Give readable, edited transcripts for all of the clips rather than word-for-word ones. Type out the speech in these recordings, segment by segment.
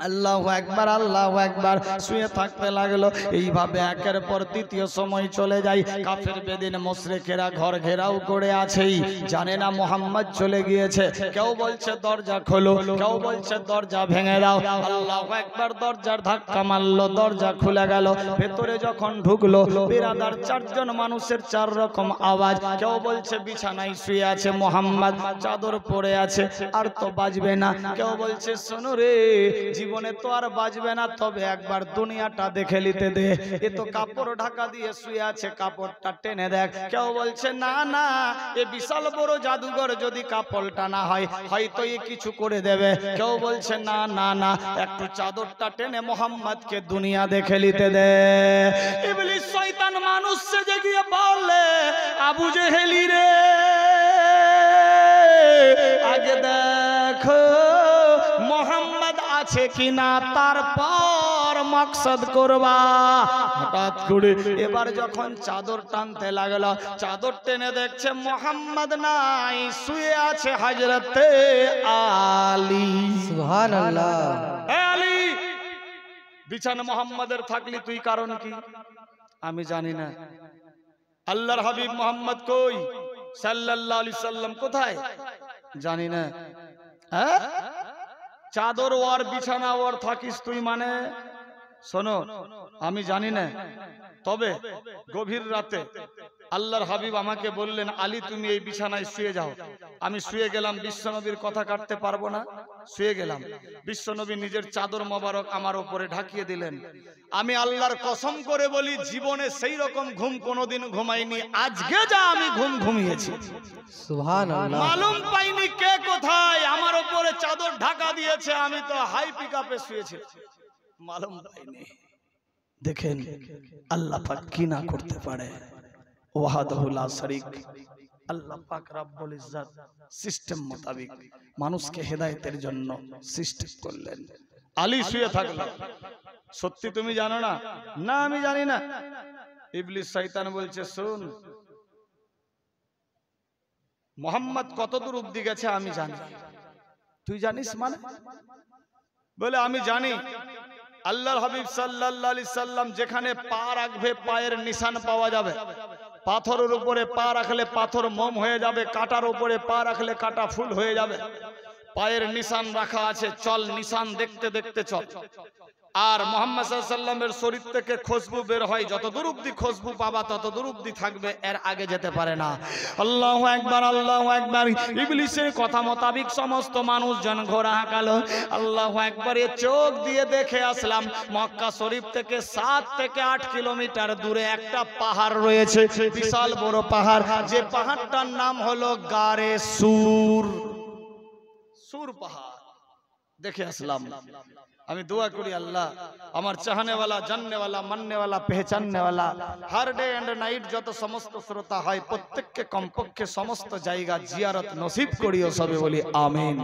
আল্লাহু আকবার, আল্লাহু আকবার। শুয়ে থাকতে লাগলো। এইভাবে একের পর তৃতীয় সময় চলে যায়। কাফের বেদিন মুশরিকেরা ঘর ঘেরাও করে আছেই, জানে না মুহাম্মদ চলে গিয়েছে। কেউ বলছে দরজা খোলো, কেউ বলছে দরজা ভেঙে দাও। আল্লাহু আকবার। দরজার ধাক্কা মারলো, দরজা খুলে গেল। ভেতরে যখন ঢুকলো, বিরাদার চারজন মানুষের চার রকম আওয়াজ। কেউ বলছে বিছানায় শুয়ে আছে মুহাম্মদ, চাদর পরে আছে, আর তো বাজবে না। কেউ বলছে শোনো রে, জীবনে তো আর বাজবে না, তবে একবার দুনিয়াটা দেখে নিতে দে। এ তো কাপড় ঢাকা দিয়ে শুয়ে আছে, কাপড়টা টেনে দেখ। কেউ বলছে না না, এ বিশাল বড় জাদুঘর, যদি কাপড়টা না হয় হয়তো এ কিছু করে দেবে। কেউ বলছে না না না, একটু চাদরটা টেনে মোহাম্মদকে দুনিয়া দেখে নিতে দে। ইবলিস শয়তান মানুষ সেজে গিয়ে বলে, আবু জেহেলি রে, আগে দেখো মোহাম্মদ আছে কিনা, তারপর মকসদ করবা। হঠাৎ করে এবার যখন চাদর টানতে লাগলো, চাদর টেনে দেখছে মোহাম্মদ নাই, শুয়ে আছে হযরতে আলী। সুবহানাল্লাহ। হে আলী, বিছানা মোহাম্মদের থাকলি তুই কারণ কি? আমি জানি না। আল্লাহর হাবিব মোহাম্মদ কই? সাল্লাল্লাহু আলাইহি সাল্লাম কোথায়? জানি না। হ্যাঁ, চাদর ওর বিছানা ওর থাকিস তুই মানে? শোনো, আমি জানি না, তবে গভীর রাতে আল্লাহর হাবিব আমাকে বললেন, আলী তুমি এই বিছানায় শুয়ে যাও। আমি শুয়ে গেলাম, বিশ্বনবীর কথা কাটতে পারবো না, শুয়ে গেলাম। বিশ্বনবী নিজের চাদর মোবারক আমার উপরে ঢাকিয়ে দিলেন। আমি আল্লাহর কসম করে বলি, জীবনে সেই রকম ঘুম কোনোদিন ঘুমাইনি, আজকে যা আমি ঘুম ঘুমিয়েছি। সুবহানাল্লাহ। মালুম পাইনি কে কোথায় আমার উপরে চাদর ঢাকা দিয়েছে, আমি তো হাই পিকআপে শুয়েছি, মালুম পাইনি। দেখেন আল্লাহ পাক কি না করতে পারে। ওয়াহদাহু লা শারীক। আল্লাহ পাক রব্বুল ইজ্জত সিস্টেম মোতাবেক মানুষকে হেদায়েতের জন্য সিস্টেম করলেন। আলী শুয়ে থাকলো। সত্যি তুমি জানো না? না আমি জানি না। ইবলিস শয়তান বলছে, শুন, মোহাম্মদ কতদূর অবধি গেছে আমি জানি। তুই জানিস মানে? বলে আমি জানি আল্লাহর হাবিব সাল্লাল্লাহু আলাইহি সাল্লাম যেখানে পা রাখবে পায়ের নিশান পাওয়া যাবে। পাথরের উপরে পা রাখলে পাথর মোম হয়ে যাবে, কাঁটার উপরে পা রাখলে কাঁটা ফুল হয়ে যাবে। পায়ের নিশান রাখা আছে, চল নিশান দেখতে দেখতে চল। আর মুহাম্মদ সাল্লাল্লাহু আলাইহি সাল্লামের শরীর থেকে খুশবু বের হয়, যত দূর অবধি খুশবু পাবা তত দূর অবধি থাকবে, এর আগে যেতে পারে না। আল্লাহু আকবার, আল্লাহু আকবার। ইবলিসের কথা মোতাবেক সমস্ত মানুষজন ঘোড়া হাঁকালো। আল্লাহু আকবার। এ চোখ দিয়ে দেখে আসলাম, মক্কা শরীফ থেকে 7 থেকে 8 কিলোমিটার দূরে একটা পাহাড় রয়েছে, বিশাল বড় পাহাড়। যে পাহাড়টার নাম হলো গারে সুর। সুর পাহাড় দেখে আসলাম। আমি দোয়া করি, আল্লাহ আমার চাহনেওয়ালা, জাননেওয়ালা, মাননেওয়ালা, পেহচাননেওয়ালা, হার ডে এন্ড নাইট যত সমস্ত শ্রোতা হয় প্রত্যেককে কমপক্ষে সমস্ত জায়গা জিয়ারত নসিব করিও, সবে বলি আমিন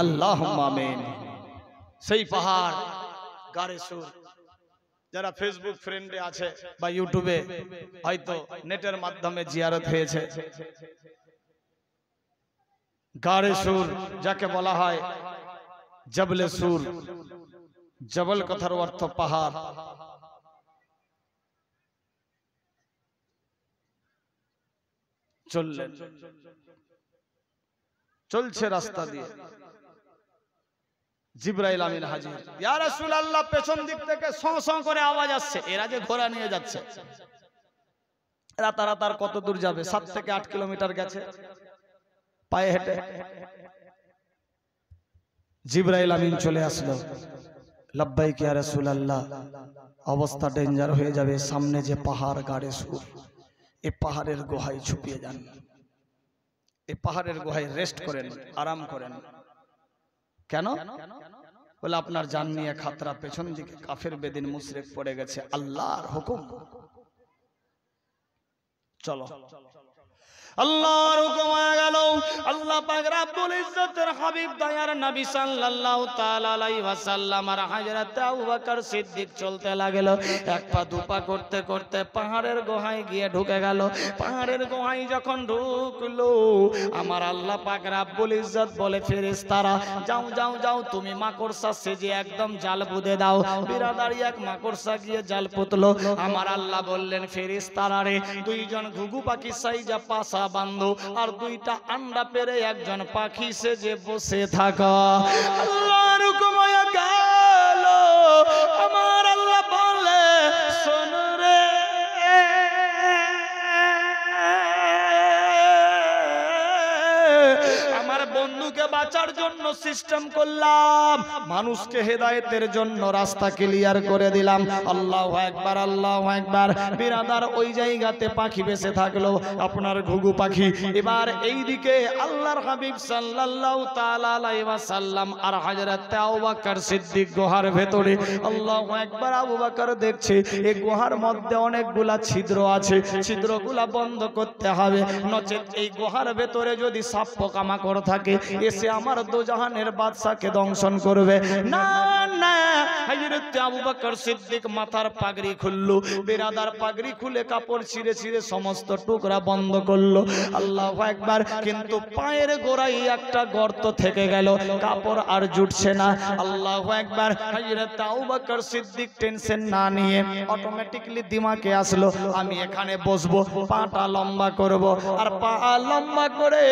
আল্লাহুম্মা আমিন। সেই পাহাড় গারে সুর, যারা ফেসবুক ফ্রেন্ডে আছে বা ইউটিউবে হয়তো নেটের মাধ্যমে জিয়ারত হয়েছে, গারে সুর যাকে বলা হয় জবলে সুর। জবল কথার অর্থ পাহাড়। চললেন, চলছে রাস্তা দিয়ে, জিবরাইল আমিন হাজির। ইয়া রাসূলুল্লাহ, পেছন দিক থেকে সঁ সঁ করে আওয়াজ আসছে। এরা যে ঘোড়া নিয়ে যাচ্ছে, রাতারাতার কত দূর যাবে? 7 থেকে 8 কিলোমিটার গেছে পায়ে হেঁটে। জিবরাইল আমিন চলে আসলো। লব্বাইক ইয়া রাসূলুল্লাহ, অবস্থা ডেঞ্জার হয়ে যাবে, সামনে যে পাহাড় গাড়ে সুর, এই পাহাড়ের গুহায় ছুপিয়ে যান, এই পাহাড়ের গুহায় রেস্ট করেন, আরাম করেন। কেন? বলে আপনার জান নিয়ে খাতরা, পেছন দিকে কাফের বেদিন মুশরিক পড়ে গেছে, আল্লাহর হুকুম। চলো। আল্লাহর হুকুম হয়ে গেল। আল্লাহ পাক রব্বুল ইজ্জতের হাবিব দয়ার নবী সাল্লাল্লাহু তাআলা আলাইহি ওয়াসাল্লাম আর হযরত আবু বকর সিদ্দিক চলতে লাগলো। এক পা দুপা করতে করতে পাহাড়ের গুহায় গিয়ে ঢুকে গেল। পাহাড়ের গুহায় যখন ঢুকলো, আমার আল্লাহ পাক রব্বুল ইজ্জত বলে, ফেরেশতারা যাও যাও যাও, তুমি মাকড়সা সেজে একদম জাল বুঁধে দাও। বিরাদারি এক মাকড়সা গিয়ে জাল পুতলো। আমার আল্লাহ বললেন, ফেরেশতারা রে, দুইজন ঘুঘু পাখি সাইজা পাশা বান্ধো, আর দুইটা আন্ডা পেরে একজন পাখি সেজে বসে থাকা। আল্লাহর হুকুম হয়ে গেল। আমার আল্লাহ বলে, শোন রে, আমার বন্ধুকে বাঁচার জন্য সিস্টেম করলাম, মানুষকে হেদায়েতের জন্য রাস্তা ক্লিয়ার করে দিলাম। আল্লাহু আকবার, আল্লাহু আকবার। বিরাদার ওই জায়গাতে পাখি বেঁচে থাকলো, আপনার ঘুঘু পাখি। এবার এইদিকে আল্লাহর হাবিব সাল্লাল্লাহু তাআলা আলাইহি ওয়াসাল্লাম আর হযরত আবু বকর সিদ্দিক গুহার ভেতরে। আল্লাহু আকবার। আবু বকর দেখছে এই গুহার মধ্যে অনেকগুলা ছিদ্র আছে, ছিদ্রগুলা বন্ধ করতে হবে, নচেত এই গুহার ভেতরে যদি সাপ পোকামাকড় থাকে এসে আমার দোজাহানের বাদশাকে দংশন করবে। না না, হযরত আবু বকর সিদ্দিক মাথার পাগড়ি খুললো। বিরাদার পাগড়ি খুলে কাপড় ছিঁড়ে ছিঁড়ে সমস্ত টুকরা বন্ধ করলো। আল্লাহু আকবার। কিন্তু পায়ের গোড়ায় একটা গর্ত থেকে গেল, কাপড় আর জুটছে না। আল্লাহু আকবার। হযরত আবু বকর সিদ্দিক টেনশন না নিয়ে অটোমেটিক্যালি দিমাগে আসলো, আমি এখানে বসবো, পাটা লম্বা করব, আর পা লম্বা করে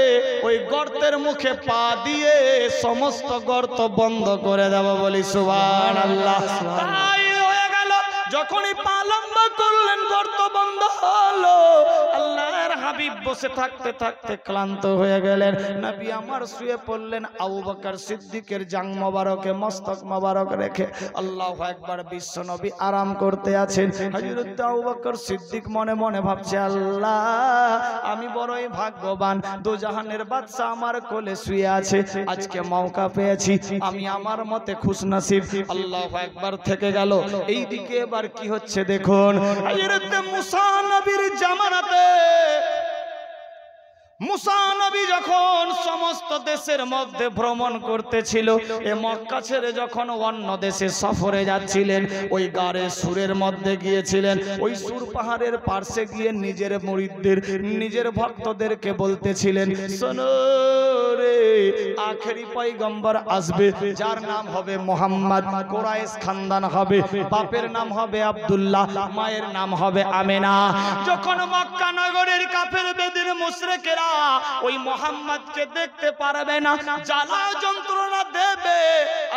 ওই গর্তের মুখে পা দিয়ে সমস্ত গর্ত বন্ধ করে দেব। বলি সুবহানাল্লাহ। তাই হয়ে গেল, যখনই পা লম্বা করলেন গর্ত বন্ধ হলো। আল্লাহর হাবিব বসে থাকতে থাকতে ক্লান্ত হয়ে গেলেন। নবী আমার শুয়ে পড়লেন। আবু বকর সিদ্দিকের জাং মোবারকে মস্তক মোবারক রেখে আল্লাহু আকবার। বিশ্ব নবী আরাম করতে আছেন। হযরত আবু বকর সিদ্দিক মনে মনে ভাবছে, আল্লাহ আমি বড়ই ভাগ্যবান, দোজাহানের বাদশা আমার কোলে শুয়ে আছে, আজকে মওকা পেয়েছি, আমি আমার মতে খুশনসিব। আল্লাহু আকবার। থেকে গেল। এইদিকে এবার কি হচ্ছে দেখুন। হযরত মুসা নবীর জামানাতে মুসা নবী যখন সমস্ত দেশের মধ্যে ভ্রমণ করতেছিল, এ মক্কা ছেড়ে যখন অন্য দেশে সফরে যাচ্ছিলেন, ওই গারে সুরের মধ্যে গিয়েছিলেন। ওই সুর পাহাড়ের পার্শ্বে গিয়ে নিজের মুরিদদের, নিজের ভক্তদেরকে বলতেছিলেন, শোনো রে, আখেরি পয়গম্বর আসবে, যার নাম হবে মুহাম্মদ। কুরাইশ খানদান হবে, বাপের নাম হবে আব্দুল্লাহ, মায়ের নাম হবে আমেনা। যখন মক্কা নগরের কাফের বেদিন মুশরিকেরা ওই মুহাম্মদকে দেখতে পারবে না, জ্বালা যন্ত্রণা দেবে,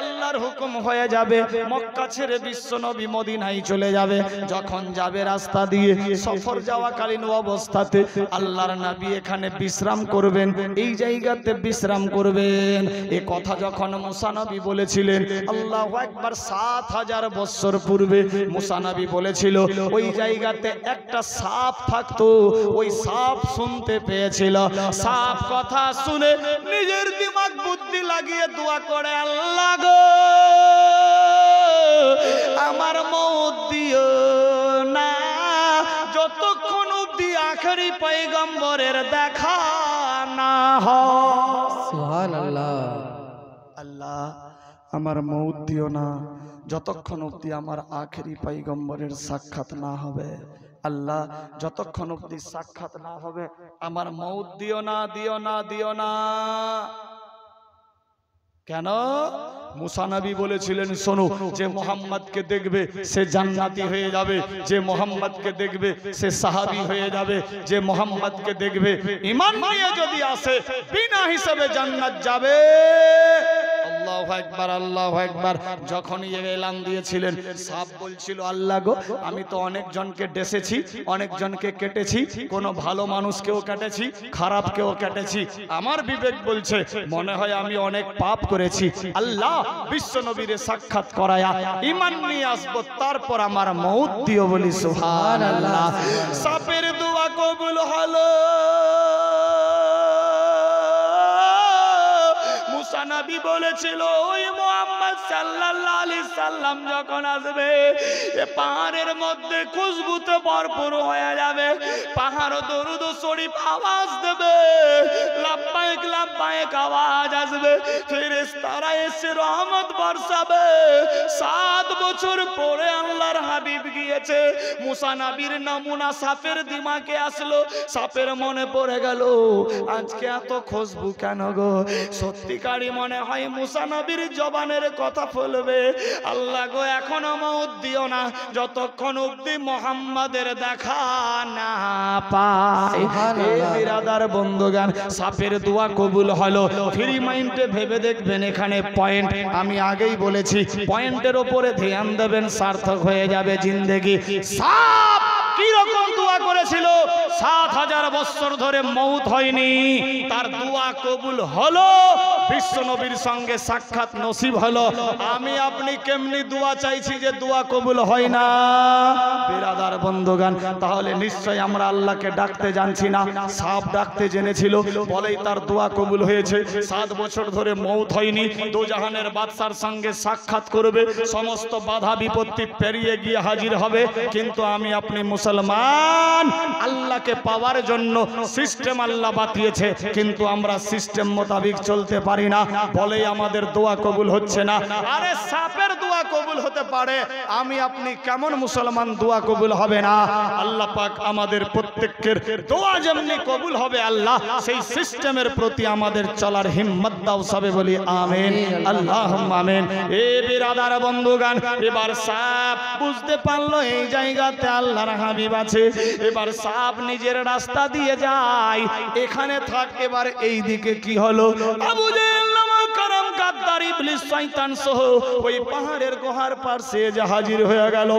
আল্লাহর হুকুম হয়ে যাবে মক্কা ছেড়ে বিশ্ব নবী মদিনায় চলে যাবে। যখন যাবে রাস্তা দিয়ে সফর যাওয়াকালীন অবস্থাতে আল্লাহর নবী এখানে বিশ্রাম করবেন, এই জায়গাতে বিশ্রাম করবেন। এ কথা যখন মুসা নবী বলেছিলেন, আল্লাহু আকবার, ৭,০০০ বছর পূর্বে মুসা নবী বলেছিল ওই জায়গাতে একটা সাপ থাকতো, ওই সাপ শুনতে পেয়েছিল। সাপ কথা শুনে নিজের দিমাগ বুদ্ধি লাগিয়ে দোয়া করে, আল্লাহ গো আমার মওত দিও না, যতক্ষণ অবধি আখেরি পয়গম্বরের দেখা না হয়। সুবহানাল্লাহ। আল্লাহ আমার মওত দিও না, যতক্ষণ অবধি আমার আখেরি পয়গম্বরের সাক্ষাৎ না হবে। আল্লাহ যতক্ষণ অবধি সাক্ষাৎ না হবে আমার মওত দিও না, দিও না, দিও না। কেন? মুসা নবী বলেছিলেন, শোনো, যে মুহাম্মদকে দেখবে সে জান্নাতি হয়ে যাবে, যে মুহাম্মদকে দেখবে সে সাহাবী হয়ে যাবে, যে মুহাম্মদকে দেখবে ঈমান নিয়ে যদি আসে বিনা হিসাবে জান্নাত যাবে। আল্লাহু আকবার, আল্লাহু আকবার। যখনই এলান দিয়েছিলেন, সাপ বলছিল, আল্লাহ গো আমি তো অনেকজনকে ডেসেছি, অনেকজনকে কেটেছি, কোনো ভালো মানুষকেও কেটেছি, খারাপকেও কেটেছি, আমার বিবেক বলছে মনে হয় আমি অনেক পাপ করেছি। আল্লাহ বিশ্ব নবীরে সাক্ষাৎ করায়া ঈমান নিয়ে আসবো, তারপর আমার মওত দিও। বলি সুবহানাল্লাহ। সাপের দোয়া কবুল হলো। মুসা নবী বলেছিল, ওই মুহাম্মদ সাল্লাল্লাহু আলাইহি সাল্লাম যখন আসবে এ পাহাড়ের মধ্যে খুশবুতে ভরপুর হয়ে যাবে, পাহাড় দরুদ শরীফ আওয়াজ দেবে, লাব্বাইক লাব্বাইক আওয়াজ আসবে, ফেরেশতারা এসে রহমত বর্ষাবে। 7 বছর পরে আল্লাহর হাবিব গিয়েছে, মুসা নবীর নমুনা সাপের দিমাকে আসলো, সাপের মনে পড়ে গেল আজকে এত খুশবু কেন গো? সত্যিকারই মনে হয় মুসা নবীর জবানের কথা বলবে, আল্লাহ গো এখনো মউত দিও না যতক্ষণ অবধি মুহাম্মাদের দেখা না পাই। এই বিরাদার বন্ধুগান, সাপের দোয়া কবুল হলো। ফ্রি মাইন্ডে ভেবে দেখবেন, এখানে পয়েন্ট আমি আগেই বলেছি, পয়েন্টের ওপরে ধ্যান দেবেন, সার্থক হয়ে যাবে জিন্দেগি। সাপ কি রকম দোয়া করেছিল? 7000 বছর ধরে মউত হয়নি, তার দোয়া কবুল হলো, বিশ্ব নবীর সঙ্গে সাক্ষাৎ নসিব হলো। আমি আপনি কেমনি দোয়া চাইছি যে দোয়া কবুল হয় না? বিরাদার বন্ধুগান, তাহলে নিশ্চয় আমরা আল্লাহকে ডাকতে জানছি না। সাপ ডাকতে জেনেছিল বলেই তার দোয়া কবুল হয়েছে। 7 বছর ধরে মউত হয়নি, দোজাহানের বাদশার সঙ্গে সাক্ষাৎ করবে, সমস্ত বাধা বিপত্তি পেরিয়ে গিয়ে হাজির হবে। কিন্তু আমি আপনি মুসলমান, আল্লাহকে পাওয়ার জন্য সিস্টেম আল্লাহ বাতিয়েছে, কিন্তু আমরা সিস্টেম মোতাবেক চলতে পারি না বলেই আমাদের দোয়া কবুল হচ্ছে না। আরে সাপের দোয়া কবুল হতে পারে, আমি আপনি কেমন মুসলমান দোয়া কবুল হবে না? আল্লাহ পাক আমাদের প্রত্যেকের দোয়া যেমনি কবুল হবে আল্লাহ সেই সিস্টেমের প্রতি আমাদের চলার হিম্মত দাও, সবে বলি আমিন, আল্লাহুম্মা আমিন। এ বিরাদার বন্ধুগান, এবার সাপ বুঝতে পারলো এই জায়গাতে আল্লাহর হাবিব আছে, এবার সাপ নিজের রাস্তা দিয়ে যায়, এখানে থাক। এবার এই দিকে কি হলো? আবু জেহেল নামক কারাম গাদ্দার ইবলিস শয়তান সহ ওই পাহাড়ের গুহার পাশে যে হাজির হয়ে গেল।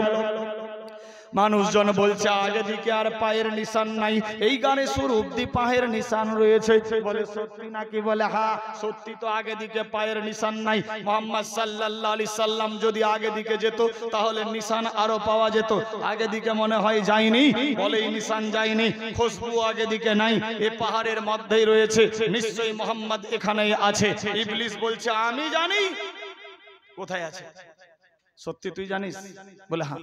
মানুষজন বলছে আগে দিকে আর পায়ের নিশান নাই, এই গানে সুর অব্দি পায়ের নিশান রয়েছে। বলে সত্যি নাকি? বলে হ্যাঁ সত্যি, তো আগে দিকে পায়ের নিশান নাই। মুহাম্মদ সাল্লাল্লাহু আলাইহি সাল্লাম যদি আগে দিকে যেত তাহলে নিশান আরো পাওয়া যেত, আগে দিকে মনে হয় যায়নি। বলে এই নিশান যায়নি, খুশবু আগে দিকে নাই, এই পাহাড়ের মধ্যেই রয়েছে, নিশ্চয়ই মুহাম্মদ এখানেই আছে। ইবলিস বলছে আমি জানি কোথায় আছে। সত্যি তুই জানিস? বলে হ্যাঁ।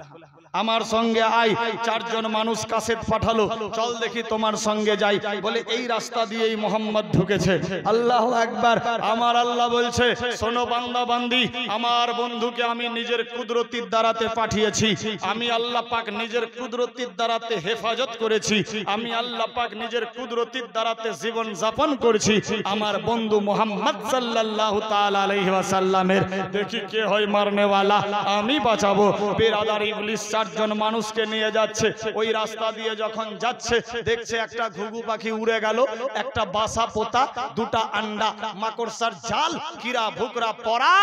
আমার সঙ্গে আয়। 4 জন মানুষ কাসেদ পাঠালো, চল দেখি তোমার সঙ্গে যাই। বলে এই রাস্তা দিয়েই মোহাম্মদ ঢুকেছে। আল্লাহু আকবার। আমার আল্লাহ বলছে শোনো বান্দা বান্দি, আমার বন্ধুকে আমি নিজের কুদরতির দ্বারাতে পাঠিয়েছি, আমি আল্লাহ পাক নিজের কুদরতির দ্বারাতে হেফাজত করেছি, আমি আল্লাহ পাক নিজের কুদরতির দ্বারাতে জীবন যাপন করছি। আমার বন্ধু মুহাম্মদ সাল্লাল্লাহু তাআলা আলাইহি ওয়াসাল্লামের দেখি কে হয় মারনেওয়ালা, আমি বাঁচাবো। বিরাদার ইবলিস 4 জন মানুষকে নিয়ে যাচ্ছে, ওই রাস্তা দিয়ে যখন যাচ্ছে দেখছে একটা ঘুঘু পাখি উড়ে গেল, একটা বাসা পোতা, 2টা আন্ডা, মাকড়সার জাল, কিরা ভুকরা পড়া।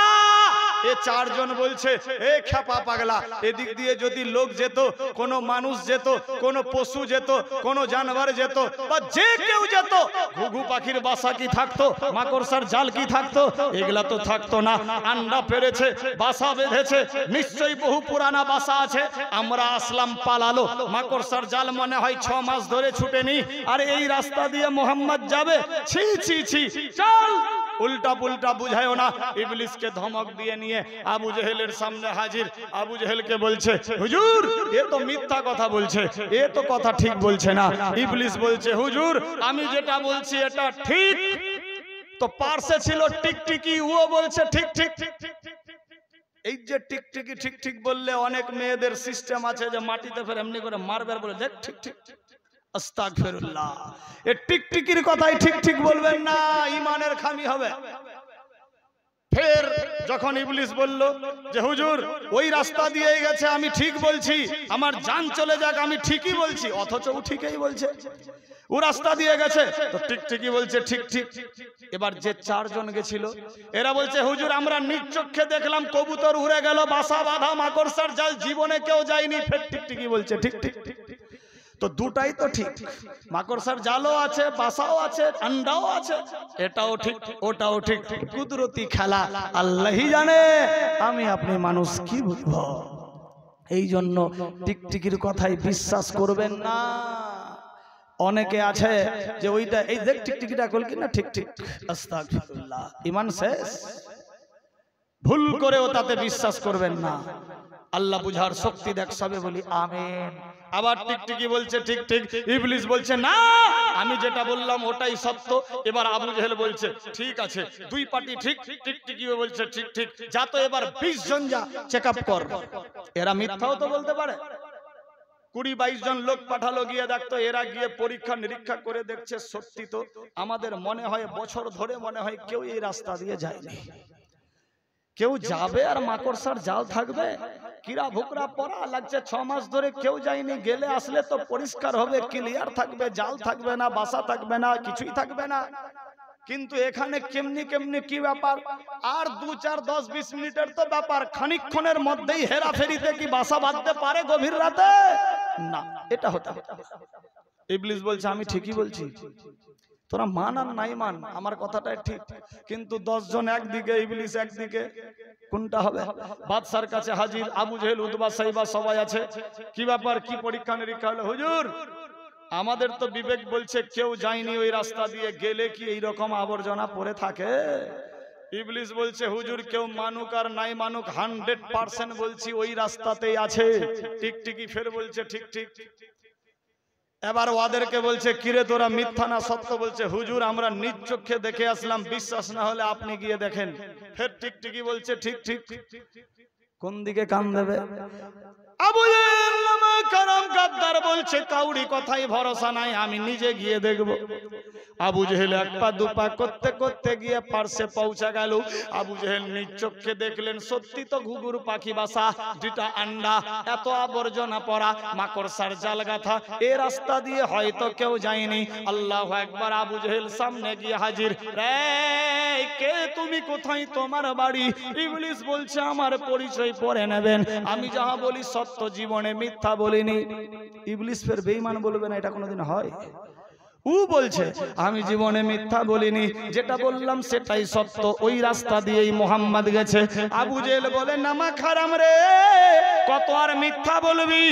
এ 4 জন বলছে এ খেপা পাগলা, এদিক দিয়ে যদি লোক যেত, কোনো মানুষ যেত, কোনো পশু যেত, কোনো জানোয়ার যেত, বা যে কেউ যেত, ঘুঘু পাখির বাসা কি থাকতো? মাকড়সার জাল কি থাকতো? এগুলা তো থাকতো না। আন্ডা পেরেছে, বাসা বেঁধেছে, নিশ্চয়ই বহু পুরানা বাসা আছে। আমরা আসলাম, পালালো, মাকড়সার জাল মনে হয় 6 মাস ধরে ছুটেনি, আর এই রাস্তা দিয়ে মোহাম্মদ যাবে? ছি ছি ছি, চল। উল্টা পুল্টা বুঝায়ও না। ইবলিসকে ধমক দিয়ে নিয়ে আবু জেহেলের সামনে হাজির। আবু জেহেলকে বলছে হুজুর এ তো মিথ্যা কথা বলছে, এ তো কথা ঠিক বলছে না। ইবলিস বলছে হুজুর আমি যেটা বলছি এটা ঠিক। তো পার্শ্বে ছিল টিকটিকি, ও বলছে ঠিক ঠিক। এই যে টিকটিকি ঠিক ঠিক বললে অনেক মেয়েদের সিস্টেম আছে যে মাটিতে ফের এমনি করে মারবে, বলে দেখ ঠিক ঠিক। আস্তাগফিরুল্লাহ। এই টিকটিকির কথাই ঠিক ঠিক বলবেন না, ঈমানের খামি হবে। ফের যখন ইবলিস বলল যে হুজুর ওই রাস্তা দিয়ে গেছে, আমি ঠিক বলছি, আমার জান চলে যাক আমি ঠিকই বলছি, অথচ ও ঠিকই বলছে, ও রাস্তা দিয়ে গেছে তো টিকটিকি বলছে ঠিক ঠিক। এবার যে 4 জন গেছিল এরা বলছে হুজুর আমরা নিজ চোখে দেখলাম কবুতর উড়ে গেল, বাসা বাঁধা, মাকড়সার জাল, জীবনে কেউ যায়নি। ফের টিকটিকি বলছে ঠিক ঠিক। তো দুটাই তো ঠিক, মাকড়সার জালও আছে, বাসাও আছে, আন্ডাও আছে, এটাও ঠিক ওটাও ঠিক। কুদরতি খেলা আল্লাহই জানে, আমি আপনি মানুষ কি বুঝবো। এই জন্য টিকটিকির কথাই বিশ্বাস করবেন না। অনেকে আছে যে ওইটা এই দেখ টিকটিকিটা কল কি না ঠিক ঠিক, আস্তাগফিরুল্লাহ, ঈমান শেষ। ভুল করেও তাতে বিশ্বাস করবেন না। আল্লাহ বুঝার শক্তি দেখ, সবে বলি আমিন। আবার টিকটিকি বলছে ঠিক ঠিক, ইবলিস বলছে না আমি যেটা বললাম ওটাই সত্য। এবার আবু জেহেল বলছে ঠিক আছে, দুই পার্টি ঠিক, টিকটিকি বলছে ঠিক ঠিক, যা তো এবার 20 জন যা চেক আপ কর। এরা মিথ্যাও তো বলতে পারে। 20-22 জন লোক পাঠালো, গিয়ে দেখতো, এরা গিয়ে পরীক্ষা নিরীক্ষা করে দেখছে সত্যি তো। আমাদের মনে হয় বছর ধরে মনে হয় কেউ এই রাস্তা দিয়ে যায়নি। কেউ যাবে আর মাকড়সার জাল থাকবে, কিরা ভুকরা পড়া লাগছে 6 মাস ধরে কেউ যায়নি। গেলে আসলে তো পরিষ্কার হবে, ক্লিয়ার থাকবে, জাল থাকবে না, বাসা থাকবে না, কিছুই থাকবে না। কিন্তু এখানে কেমনি কেমনি কি ব্যাপার, আর 2, 4, 10, 20 মিনিটের তো ব্যাপার, খানিকক্ষণের মধ্যেই হেরাফেরিতে কি বাসা বাঁধতে পারে গভীর রাতে? না, এটা হতে হবে। ইবলিস বলছে আমি ঠিকই বলছি, তোরা মান আর নাই মান, আমার কথাটাই ঠিক। কিন্তু 10 জন একদিকে, ইবলিস একদিকে, কোনটা হবে? বাদশার কাছে হাজির আবু জেহেল, উতবা, সাইবা সবাই আছে। কি ব্যাপার, কি পরীক্ষা নিরীক্ষা হলো? হুজুর আমাদের তো বিবেক বলছে কেউ যায়নি ওই রাস্তা দিয়ে, গেলে কি এই রকম আবর্জনা পড়ে থাকে? ইবলিস বলছে হুজুর কেউ মানুক আর নাই মানুক 100% বলছি ওই রাস্তাতেই আছে। টিকটিকি ফের বলছে ঠিক ঠিক। এবার ওদেরকে বলছে কিরে তোরা মিথ্যা না সত্য? বলছে হুজুর আমরা নিজ চোখে দেখে আসলাম, বিশ্বাস না হলে আপনি গিয়ে দেখেন। ফের টিকটিকি বলছে ঠিক ঠিক। কোন দিকে কান দেবে? আবু জেহেল নামে কারাম গাদ্দার বলছে কাউরি কথাই ভরসা নাই, আমি নিজে গিয়ে দেখব। আবু জেহেল 1 পা 2 পা করতে করতে গিয়ে পার্শ্বে পৌঁছা গেল। আবু জেহেল নিজ চোখে দেখলেন সত্যি তো ঘুঘুর পাখি বাসা, 2টা আন্ডা, এত আবর্জনা পড়া, মাকড়সার জাল গাথা, এ রাস্তা দিয়ে হয়তো কেউ যায়নি। আল্লাহু আকবার। আবু জেহেল সামনে গিয়ে হাজির। রে কে তুমি, কোথায় তোমার বাড়ি? ইবলিস বলছে আমার পরিচয় পরে নেবেন, আমি যাহা বলি সত্য, জীবনে মিথ্যা বলিনি। ইবলিস ফের বেঈমান বলবে না, এটা কোনোদিন হয়? ও বলছে আমি জীবনে মিথ্যা বলিনি, যেটা বললাম সেটাই সত্য, ওই রাস্তা দিয়েই মোহাম্মদ গেছে। আবু জেহেল বলে নামা খারাম রে, কত আর মিথ্যা বলবি?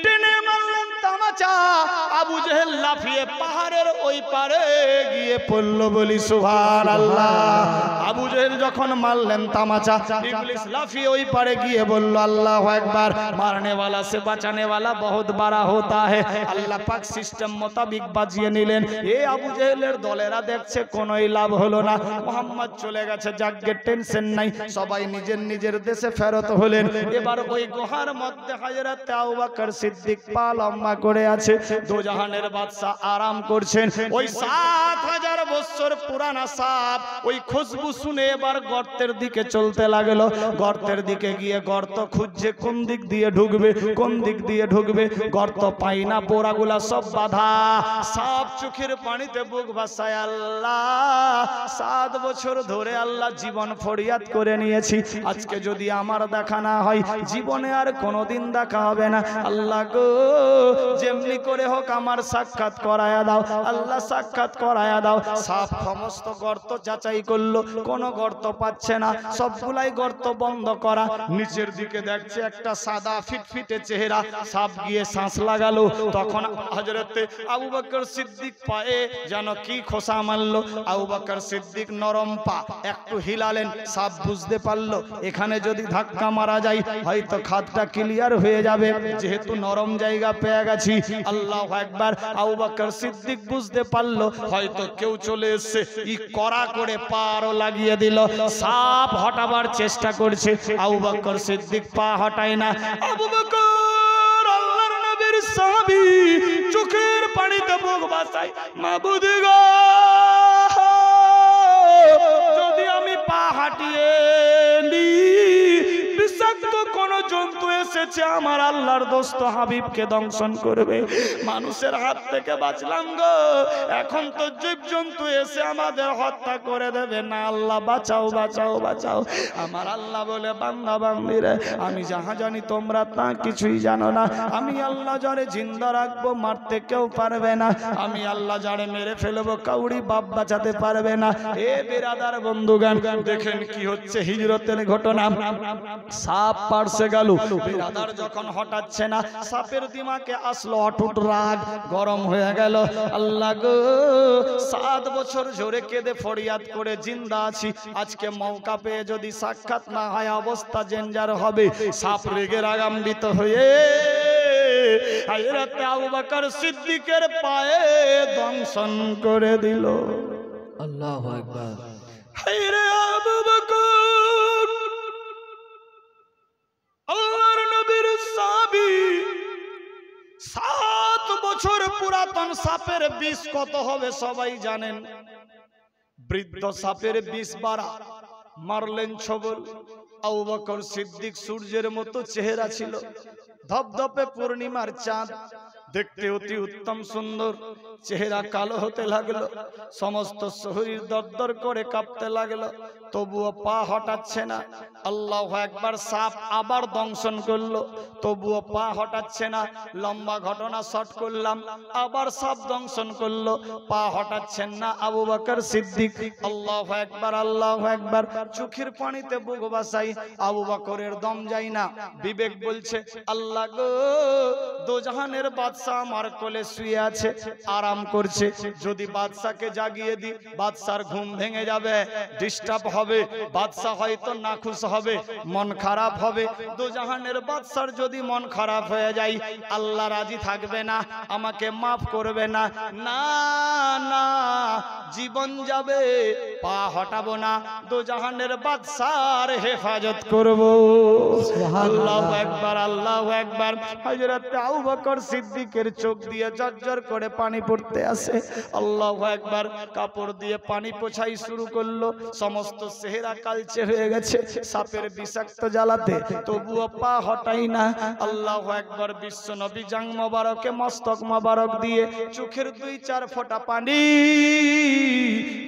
টেনে মারলেন তামাচা, আবু জেহেল লাফিয়ে পাহাড়ের ওই পারে গিয়ে পড়ল, বলি সুবহানাল্লাহ। আবু জেহেল যখন মারলেন তামাচা, ইবলিস লাফিয়ে ওই পারে গিয়ে বলল আল্লাহু আকবার। মারনে वाला से बचाने वाला बहुत बड़ा होता है। আল্লাহ পাক সিস্টেম মোতাবিক বাজিয়ে নিলেন। এই আবু জেহেলের দলেরা দেখছে কোনোই লাভ হলো না, মোহাম্মদ চলে গেছে, যাকগে টেনশন নাই, সবাই নিজের নিজের দেশে ফেরত হলেন। এবার ওই গুহার মধ্যে হযরত আবু বকর সিদ্দিক পা লম্বা করে আছে, দোজাহানের বাদশা আরাম করছেন। ওই 7000 বছর পুরানা সাপ ওই খুশবু শুনে এবার গর্তের দিকে চলতে লাগলো। গর্তের দিকে গিয়ে গর্ত খুঁজছে, কোন দিক দিয়ে ঢুকবে, কোন দিক দিয়ে ঢুকবে, গর্ত পাই না, পোড়াগুলা সব বাধা। সাপ চোখের পানিতে বুক ভাসায়, আল্লাহ 7 বছর ধরে আল্লাহ জীবন ফরিয়াদ করে নিয়েছি, আজকে যদি আমার দেখা না হয় জীবনে আর কোনোদিন দেখা হবে না। আল্লাহ গো যেমনি করে হোক আমার সাক্ষাৎ করায়া দাও, আল্লাহ সাক্ষাৎ করায়া দাও। সাপ সমস্ত গর্ত যাচাই করলো, কোনো গর্ত পাচ্ছে না, সবগুলাই গর্ত বন্ধ করা। নিচের দিকে দেখছে একটা সাদা ফিটফিটে চেহারা, সাপ গিয়ে শ্বাস লাগালো। তখন হযরতে আবু বকর সিদ্দিক পায়ে যেন কি খোসা মারলো। আবু বকর সিদ্দিক নরম পা একটু হিলালেন, সাপ বুঝতে পারলো এখানে যদি ধাক্কা মারা যায় হয়তো খাতটা ক্লিয়ার হয়ে যাবে, যেহেতু নরম জায়গা পেয়ে গেছি। আল্লাহু আকবার। আবু বকর সিদ্দিক বুঝতে পারলো হয়তো কেউ চলে এসেছে, ই কড়া করে পারও লাগিয়ে দিল। সাপ হটাবার চেষ্টা করছে, আবু বকর সিদ্দিক পা হটায় না। আবু বকর আল্লাহর নবীর সাহাবী, চোখের পানিতে বুক ভাসায়, মাবুদ গো যদি আমি পা হাঁটিয়ে নি, বিষাক্ত কোন জন্তু এসেছে আমার আল্লাহর দোস্ত হাবিবকে দংশন করবে, মানুষের হাত থেকে বাঁচলাম গো, এখন তো জীব জন্তু এসে আমাদের হত্যা করে দেবে না, আল্লাহ বাঁচাও বাঁচাও বাঁচাও। আমার আল্লাহ বলে বান্দা বান্দিরে আমি যাহা জানি তোমরা তা কিছুই জানো না, আমি আল্লাহ যারে জিন্দা রাখবো মারতে কেউ পারবে না, আমি আল্লাহ যারে মেরে ফেলবো কাউরি বাপ বাঁচাতে পারবে না। এ বিরাদার বন্ধুগান দেখেন কি হচ্ছে হিজরতের ঘটনা। সাপ পার্শ্বে গেল, বিরাদার ব্রাদার যখন হটাচ্ছে না, সাপের দিমাকে আসলো অটুট রাগ, গরম হয়ে গেল। আল্লাহ গো, 7 বছর জোরে কেঁদে ফরিয়াদ করে জিন্দা আছি, আজকে মৌকা পেয়ে যদি সাক্ষাৎ না হয় অবস্থা ডেঞ্জার হবে। সাপ রেগে রাগান্বিত হয়ে হযরত আবু বকর সিদ্দিকের পায়ে দংশন করে দিল। আল্লাহু আকবার। হায়রে আবু বকর, আল্লাহর নবীর সাহাবী, 7 বছর পুরাতন সাপের বিষ কত হবে সবাই জানেন। বৃদ্ধ সাপের বিষ বাড়া, মারলেন ছবল। আবু বকর সিদ্দিক সূর্যের মতো চেহারা ছিল, ধপধপে পূর্ণিমার চাঁদ, দেখতে অতি উত্তম সুন্দর। চেহারা কালো হতে লাগলো, সমস্ত শরীর দরদর করে কাঁপতে লাগলো, তবুও পা হটাচ্ছে না। আল্লাহু আকবার। সাপ আবার দংশন করলো, তবুও পা হটাচ্ছে না। লম্বা ঘটনা শর্ট করলাম, আবার সাপ দংশন করলো, পা হটাচ্ছেন না আবু বকর সিদ্দিক। আল্লাহু আকবার, আল্লাহু আকবার। চোখের পানিতে বুক ভাসাই, আবু বকরের দম যায় না। বিবেক বলছে, আল্লাহ গো, দোজাহানের বাদশা আমার কোলে শুয়ে আছে, আরাম করছে, যদি বাদশাকে জাগিয়ে দি বাদশার ঘুম ভেঙে যাবে, ডিস্টার্ব হবে, বাদশা হয়তো নাখুশ হবে, মন খারাপ হবে। দোজাহানের বাদশার যদি মন খারাপ হয়ে যায়, আল্লাহ রাজি থাকবে না, আমাকে মাফ করবে না। না না, জীবন যাবে, পা হটাবো না, দোজাহানের বাদশার হেফাজত করব। আল্লাহু আকবার, আল্লাহু আকবার। হযরত আবু বকর সিদ্দিকের চোখ দিয়ে ঝরঝর করে পানি পড়তে আসে। আল্লাহু আকবার। কাপড় দিয়ে পানি পোছাই শুরু করলো, সমস্ত চেহারা কালচে হয়ে গেছে সাপের বিষাক্ত জ্বালাতে, তবুও পা হটাই না। আল্লাহু আকবার। বিশ্ব নবী জাং মোবারকে মস্তক মোবারক দিয়ে চোখের 2-4 ফোঁটা পানি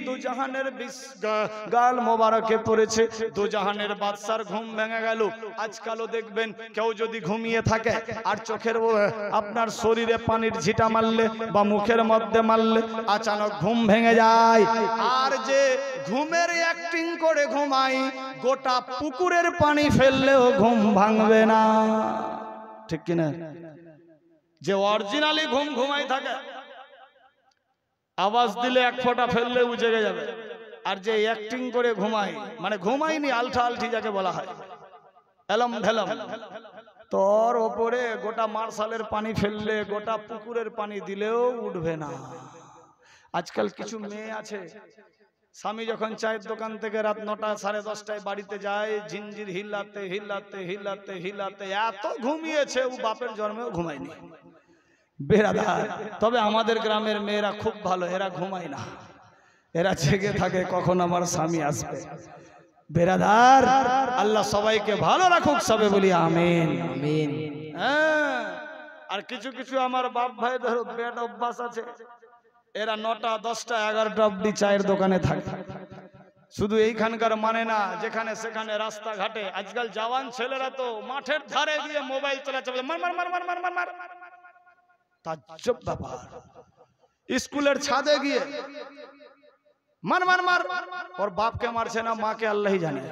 দুজাহানের গাল মোবারকে পড়েছে। দুজাহানের বাদশার ঘুম ভেঙে গেল। আজকালও দেখবেন কেউ যদি ঘুমিয়ে থাকে আর চোখের আপনার শরীরে পানির ঝিটা মারলে বা মুখের মধ্যে মারলে আচানক ঘুম ভেঙে যায়। আর যে ঘুমের অ্যাক্টিং করে ঘুমাই, গোটা পুকুরের পানি ফেললেও ঘুম ভাঙবে না, ঠিক কিনা? যে অরিজিনালি ঘুম ঘুমাই থাকে, আওয়াজ দিলে 1 ফোঁটা ফেললে ও জেগে যাবে। আর যে অ্যাক্টিং করে ঘুমাই, মানে ঘুমাইনি, আলঠা আলঠি যাকে বলা হয়, এলম ঢেলম, তোর ওপরে গোটা মার্শালের পানি ফেললে, গোটা পুকুরের পানি দিলেও উঠবে না। আজকাল কিছু মেয়ে আছে, স্বামী যখন চায়ের দোকান থেকে রাত 9টা 10:30টায় বাড়িতে যায়, জিঞ্জির হিলাতে হিলাতে হিলাতে হিলাতে এত ঘুমিয়েছে, ও বাপের জন্মেও ঘুমায়নি। বেরাদার, তবে আমাদের গ্রামের মেয়েরা খুব ভালো, এরা ঘুমায় না, এরা জেগে থাকে কখন আমার স্বামী আসবে। বেরাদার, আল্লাহ সবাইকে ভালো রাখুক, সবে বলি আমিন আমিন। হ্যাঁ, আর কিছু কিছু আমার বাপ ভাইদের ব্যাড অভ্যাস আছে, এরা 9টা 10টা 11টা অবধি চায়ের দোকানে থাকে। শুধু এইখানকার মানে না, যেখানে সেখানে রাস্তাঘাটে আজকাল জওয়ান ছেলেরা তো মাঠের ধারে গিয়ে মোবাইল চালাচ্ছে, মার মার মার মার মার মার মার। তাজ্জব ব্যাপার, স্কুলের ছাদে গিয়ে মার মার মার, ওর বাপকে মারছে না, মাকে আল্লাহই জানে।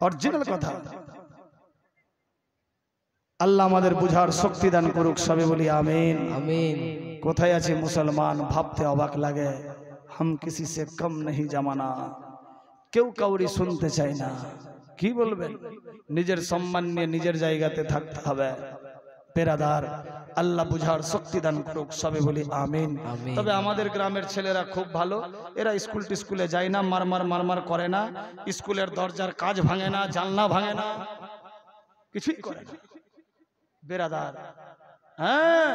অরিজিনাল কথা। আল্লাহ আমাদের বুঝার শক্তি দান করুক, সবে বলি আমিন আমিন। কোথায় আছে মুসলমান, ভাবতে অবাক লাগে। হাম কিসি সে কম নেই জামানা, কেউ কাউরি শুনতে চায় না। কি বলবেন? নিজের সম্মান নিয়ে নিজের জায়গাতে থাকতে হবে। পেরাদার, আল্লাহ বুঝার শক্তি দান করুক, সবে বলি আমিন। তবে আমাদের গ্রামের ছেলেরা খুব ভালো, এরা স্কুল টিস্কুলে যায় না, মারমার মারমার করে না, স্কুলের দরজার কাজ ভাঙে না, জানলা ভাঙে না, কিছুই করে না। বেরাদার, হ্যাঁ,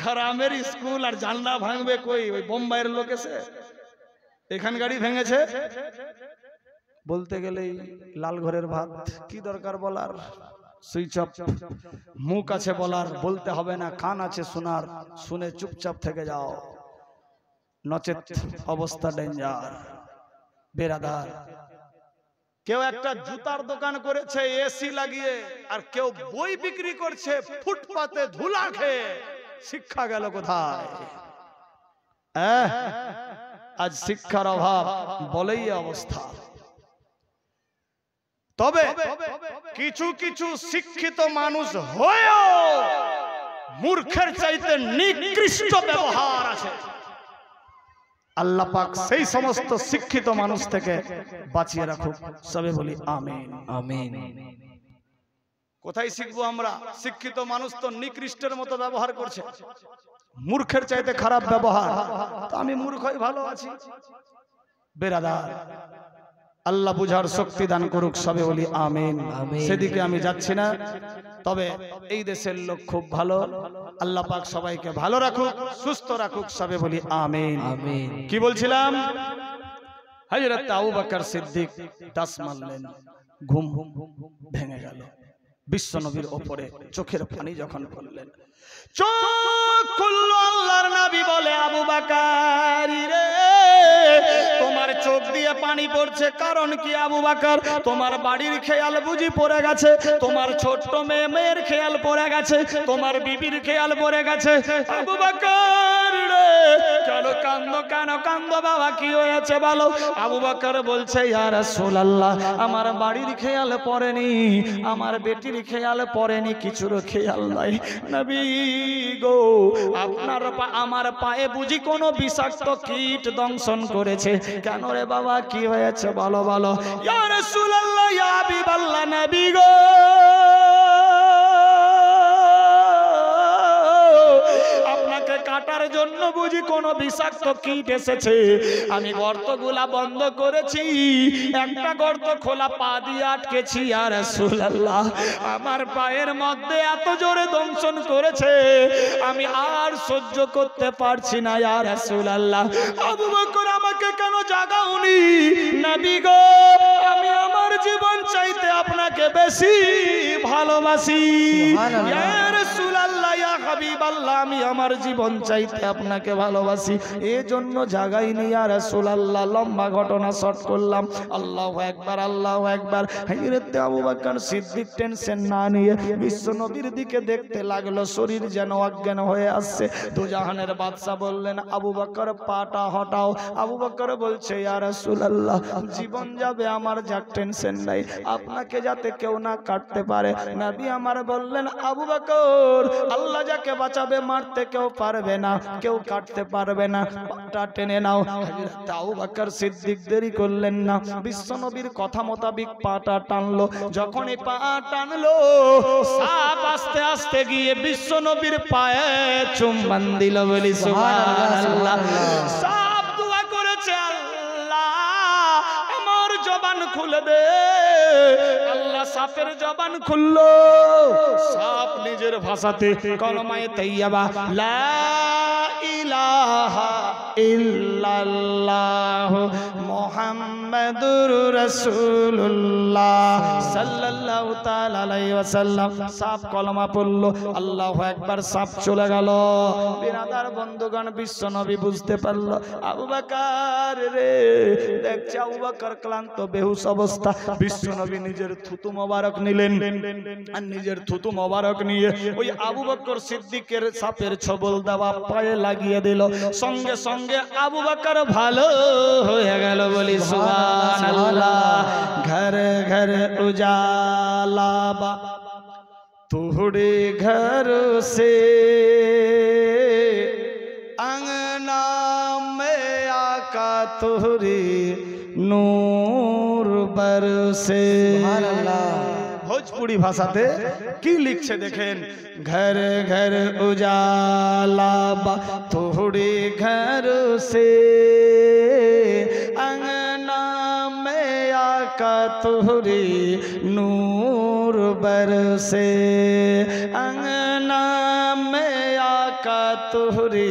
গ্রামের স্কুল আর জানলা ভাঙবে কই? ওই বোম্বাইয়ের লোক এসে এখানকারই ভেঙেছে। বলতে গেলেই লাল ঘরের ভাত, কি দরকার বলার? Switch off. মুখ আছে বলার, বলতে হবে না, কান আছে শোনার, শুনে চুপচাপ থেকে যাও, নচেত অবস্থা ডেঞ্জার। বেরাদার, কেউ একটা জুতার দোকান করেছে এসি লাগিয়ে, আর কেউ বই বিক্রি করছে ফুটপাতে ধুলা খেয়ে। শিক্ষা গেল কোথায়? আজ শিক্ষার অভাব বলেই অবস্থা। তবে কিছু কিছু শিক্ষিত মানুষ হয়েও মূর্খের চাইতে নিকৃষ্ট ব্যবহার আছে। আল্লাহ পাক সেই সমস্ত শিক্ষিত মানুষ থেকে বাঁচিয়ে রাখুক, সবে বলি আমিন আমিন। কোথায় শিখবো আমরা? শিক্ষিত মানুষ তো নিকৃষ্টের মতো ব্যবহার করছে, মূর্খের চাইতে খারাপ ব্যবহার। তো আমি মূর্খই ভালো আছি। বেরাদার, আল্লাহ বুঝার শক্তি দান করুক, সবে বলি আমিন। সেদিকে আমি যাচ্ছি না, তবে এই দেশের লোক খুব ভালো। আল্লাহ পাক সবাইকে ভালো রাখুক, সুস্থ রাখুক, সবে বলি আমিন আমিন। কি বলছিলাম? হযরত আবু বকর সিদ্দিক দাস মারলেন, ঘুম ভেঙে গেল। বিশ্ব নবীর ওপরে চোখের পানি যখন পড়লেন, চোখ খুলল, আল্লাহর নবী বলে, আবু বকর রে, তোমার চোখ দিয়ে পানি পড়ছে কারণ কি? আবু বকর, তোমার বাড়ির খেয়াল বুঝি পড়ে গেছে, তোমার ছোট্ট মেয়ের খেয়াল পড়ে গেছে, তোমার বিবির খেয়াল পড়ে গেছে। আবু বকর রে, কেন কান্দো, কেন কান্দো বাবা, কি হয়েছে বলো? আবু বকর বলছে, ইয়া রাসূলুল্লাহ, আমার বাড়ির খেয়াল পড়েনি, আমার বেটির খেয়াল পড়েনি, কিছুর খেয়াল নাই। নবী গো, আপনার আমার পায়ে বুঝি কোনো বিষাক্ত কীট দংশন করেছে? কেন রে বাবা, কি হয়েছে বলো বলো? ইয়া রাসূলুল্লাহ, ইয়া হাবিবাল্লাহ, নবী গো, আপনাকে কাটার জন্য বুঝি কোনো বিষাক্ত কীট এসেছে? আমি গর্তগুলা বন্ধ করেছি, একটা গর্ত খোলা পা দিয়ে আটকেছি। ইয়া রাসূলুল্লাহ, আমার পায়ের মধ্যে এত জোরে দংশন করেছে, আমি আর সহ্য করতে পারছি না। ইয়া রাসূলুল্লাহ, আবু বকর, আমাকে কেন জাগাওনি? নবী গো, আমি আমার জীবন চাইতে আপনাকে বেশি ভালোবাসি। ইয়া রাসূলুল্লাহ, ইয়া হাবিবাল্লাহ, আমি আমার জীবন চাইতে আপনাকে ভালোবাসি, এজন্য জাগাইনি। ইয়া রাসূলুল্লাহ, লম্বা ঘটনা শর্ট করলাম। আল্লাহু আকবার, আল্লাহু আকবার। হযরত আবু বকর সিদ্দিক টেনশন না নিয়ে বিশ্ব নবীর দিকে দেখতে লাগলো, শরীর যেন অজ্ঞান হয়ে আসছে। দুজাহানের বাদশা বললেন, আবু বকর, পাটা হটাও। আবু বকর বলছে, ইয়া রাসূলুল্লাহ, জীবন যাবে আমার, যাক টেনশন নাই, আপনাকে যাতে কেউ না কাটতে পারে। নবী আমার বললেন, আবু বকর, আল্লাহ যাকে বাঁচাবে মারতে কেউ পারবে না, কেউ কাটতে পারবে না, পাটা টেনে নাও। হযরত আবু বকর সিদ্দিক দেরি করলেন না, বিশ্ব নবীর কথা মোতাবেক পাটা টানলো। যখনই পা টানলো, সাপ আস্তে আস্তে গিয়ে বিশ্ব নবীর পায়ে চুম্বন দিল। বলি সুবহানাল্লাহ। সাপ দোয়া করেছে, আল্লাহ আমার জবান খুলে দে। আল্লাহ সাপের জবান খুললো। সাপ নিজের ভাষাতে কলমায়ে তাইয়্যিবা লা ইলাহা ইল্লাল্লাহ মুহাম্মাদুর রাসূলুল্লাহ সাল্লাল্লাহু তাআলা আলাইহি ওয়াসাল্লাম। সাপ কলমা পড়লো, আল্লাহু আকবার, সাপ চলে গেল। বিরাদার বন্ধুগণ, বিশ্ব নবী বুঝতে পারল, আবু বকর রে, দেখছে আবু বকর ক্লান্ত বেহুশ অবস্থা। বিশ্ব নবী নিজের থুতু মোবারক নিলেন, আর নিজের থুতু মোবারক নিয়ে ওই আবু বকর সিদ্দিকের সাপের ছবল দেওয়া পায়ে লাগিয়ে দিল। সঙ্গে সঙ্গে আবু বকর ভালো হয়ে গেল। বলি সুবহানাল্লাহ। ঘর ঘর উজালা বা তোড়ে ঘর সে अंगना में आका तोहरे नूर बरसे। भोजपुरी भाषाते की लिखছে দেখেন, घर घर उजाला बा तोहरे घर से अंगना में आका तोहरे नूर बरसे। अंगना में आका तोहरे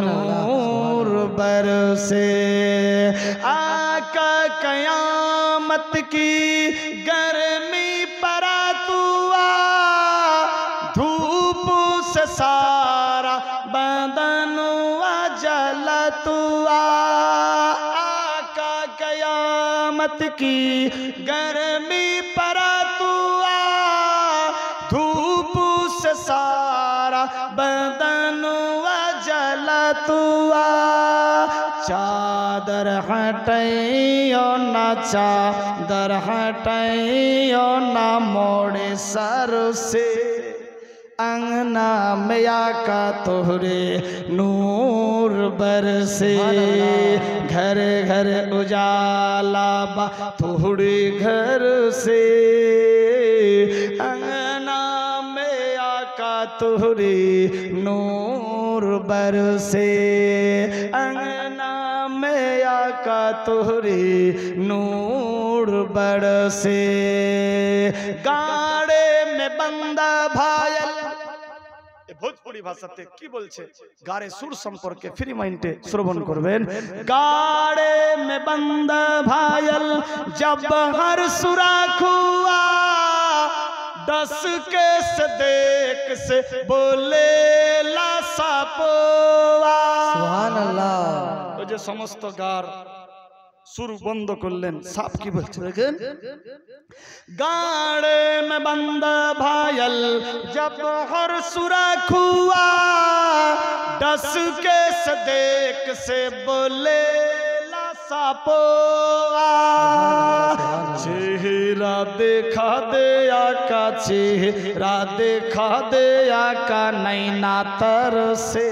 नूर बरसे। आका कयामत की गर्मी पर तू आ, धूप से सारा बदन जल तू आ। आका कयामत की गर्मी पर तू आ, धूप से सारा बदन जल तू आ। चादर हटाइयो ना चादर हटाइयो ना मोड़े सर से अंगना में आका तोहरे नूर बरसे घर घर उजाला बा तोहरे घर से अंगना में आका तोहरे नूर बरसे अंगना में आका तोहरे नूर बरसे गाड़े में बंदा भायल भोजपुरी भाषाते की बोलছে गाड़े सुर সম্পর্কে ফ্রি মাইন্ডে শ্রবণ করবেন गाड़े में बंदा भायल जब हर सुराख हुआ दस के सदेक से बोले ला सापोआ सुभान अल्लाह वो जो समस्त गार सुर बंद करलें साप की बोलছে দেখেন गाड़े में बंद भायल जब हर सुराख हुआ दस के सदेक से बोले ला सापोआ चेहरा देखा दे आका चेहरा देखा दे आका नैना तर से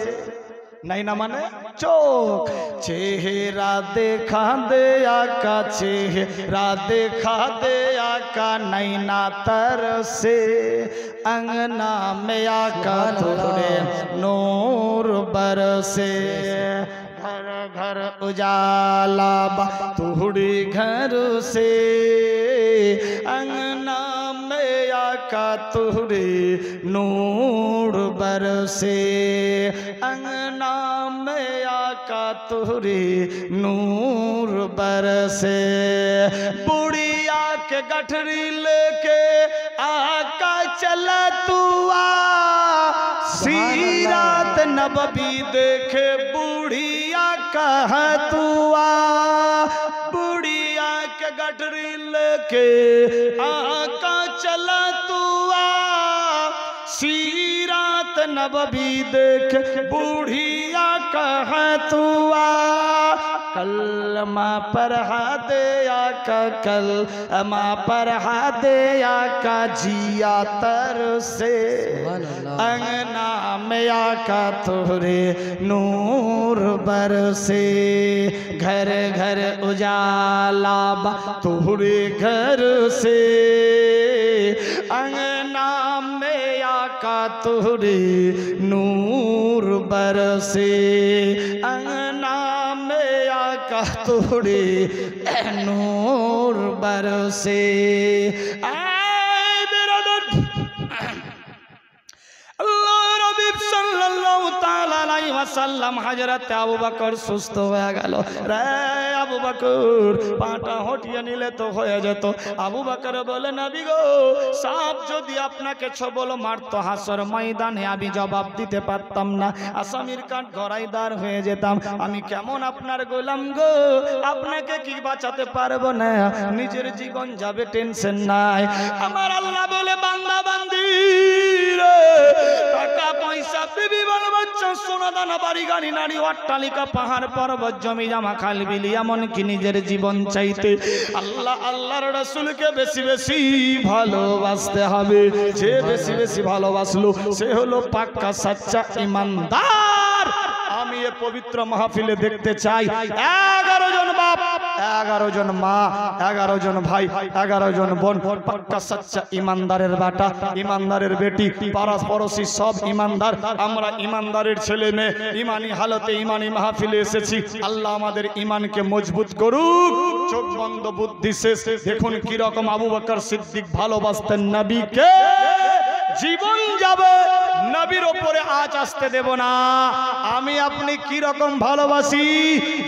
नैना माने चोक चेहरा देखा दे आका चेहरा देखा दे आका नैना तर से अंगना में आका तोरे नूर बरसे घर घर उजाला बा तोहरे घर से अंगना में आका तोहरे नूर बरसे अंगना में आका तोहरे नूर बरसे बुढ़िया के गठरी लेके आका चला तुआ सीरात नबी देखे बुढ़िया कह तुआ बुढ़िया के गठरी लेके आका चला तुआ सीरात नबी देख बुढ़िया कह तुआ कलमा पढ़ा दे आका कलमा पढ़ा दे आका जिया तर से अंगना में आका तोहरे नूर बरसे घर घर उजाला बा तोहरे घर से अंगना में आका तोहरे नूर बरसे अंगना में आका तोहरे नूर बरसे हजरत आबू बकर सुस्त हो गल रे आबू बकर पाटा हटिए निले तो हो जेत आबू बकर बोले नबी गो साप जदि आपनाके छबल मारतो हासर मैदाने आमी जवाब दिते पारताम ना आसामिर काठ गड़ाईदार हये जेताम आमी केमन आपनार गोलाम गो आपनाके कि बाँचाते पारबो ना निजेर जीवन जाबे टेंशन नाई आमार आल्लाह बोले बांदा बांदी रे टाका पैसा बीबी बाल बच्चा सोना दाना बाड़ी गाड़ी नाड़ी अट्टालिका पहाड़ पर्वत जमी जमा खाल बिल एमनकि निजेर जीवन चाइते आल्लाह आल्लाहर रसूलके बेशी बेशी भालोबासते हबे जे बेशी बेशी भालोबासलो से हलो पाक्का सच्चा ईमानदार आमी ये पवित्र महफिले देखते चाই 11 জন बाप 11 জন মা 11 জন भाई 11 জন বোন পাক্কা सच्चा ईमानदारेर बाटा ईमानदारेर बेटी पारा पड़ोसी सब ईमानदार আমরা ईमानदारेर ছেলে মেয়ে ईमानी हालते ईमानी महफिले एसेছি আল্লাহ আমাদের ঈমানকে মজবুত করুক চোখ বন্ধ বুদ্ধি শেষ দেখুন কি রকম আবু বকর সিদ্দিক ভালোবাসতেন নবীকে জীবন যাবে নবীর উপরে আঁচ আসতে দেব না আমি আপনি কি রকম ভালোবাসি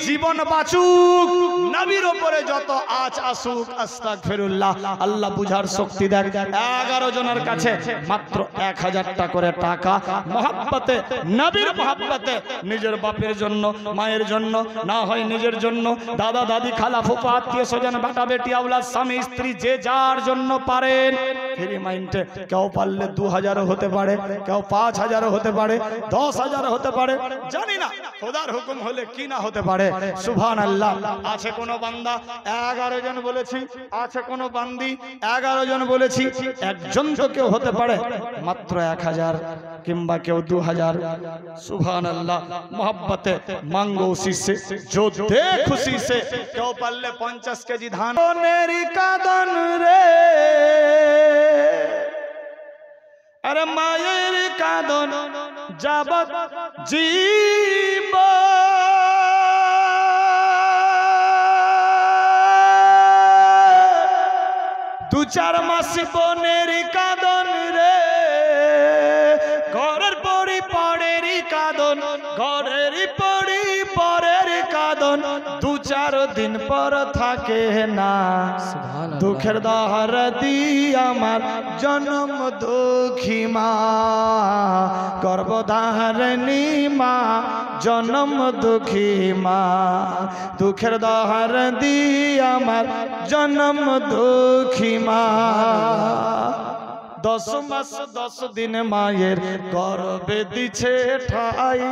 জীবন বাঁচুক নবীর উপরে যত আঁচ আসুক আস্তাগফিরুল্লাহ আল্লাহ বুঝার শক্তি দেন 11 জনের কাছে মাত্র 1000 টাকা করে টাকা মহব্বতে নবীর মহব্বতে নিজের বাপের জন্য মায়ের জন্য না হয় নিজের জন্য দাদা দাদি খালা ফুফা আত্মীয় স্বজন বেটা বেটি আওলাদ স্বামী স্ত্রী যে যার জন্য পারেন ফ্রি মাইন্ডে কেউ পারলে 2000 হতে পারে, কেউ 5000 হতে পারে, 10,000 হতে পারে, জানি না খোদার হুকুম হলে কি না হতে পারে। সুবহানাল্লাহ। আছে কোন বান্দা 11 জন বলেছি, আছে কোন বান্দি 11 জন বলেছি, একজন তো কেউ হতে পারে মাত্র 1000 কিংবা কেউ 2000। সুবহানাল্লাহ। मोहब्बत मांगो उसी से जो दे खुशी से। क्यों पाले 50 केजी धान मेरी कादन रे, अरे मायर कादन जाबत जीव दु चार मास बनेर कादन रे, घरेर परी परेर कादन, घरेर परी परेर कादन, दु चार दिन पर थाके ना। दुखेर दहर दी आमार जन्म दुखी मा, गर्भधारिणी मा जन्म दुखी मा। दुखेर दहर दी आमार जन्म दुखी मा। 10 मास 10 दिन मायेर गर्भे दिछे ठाई,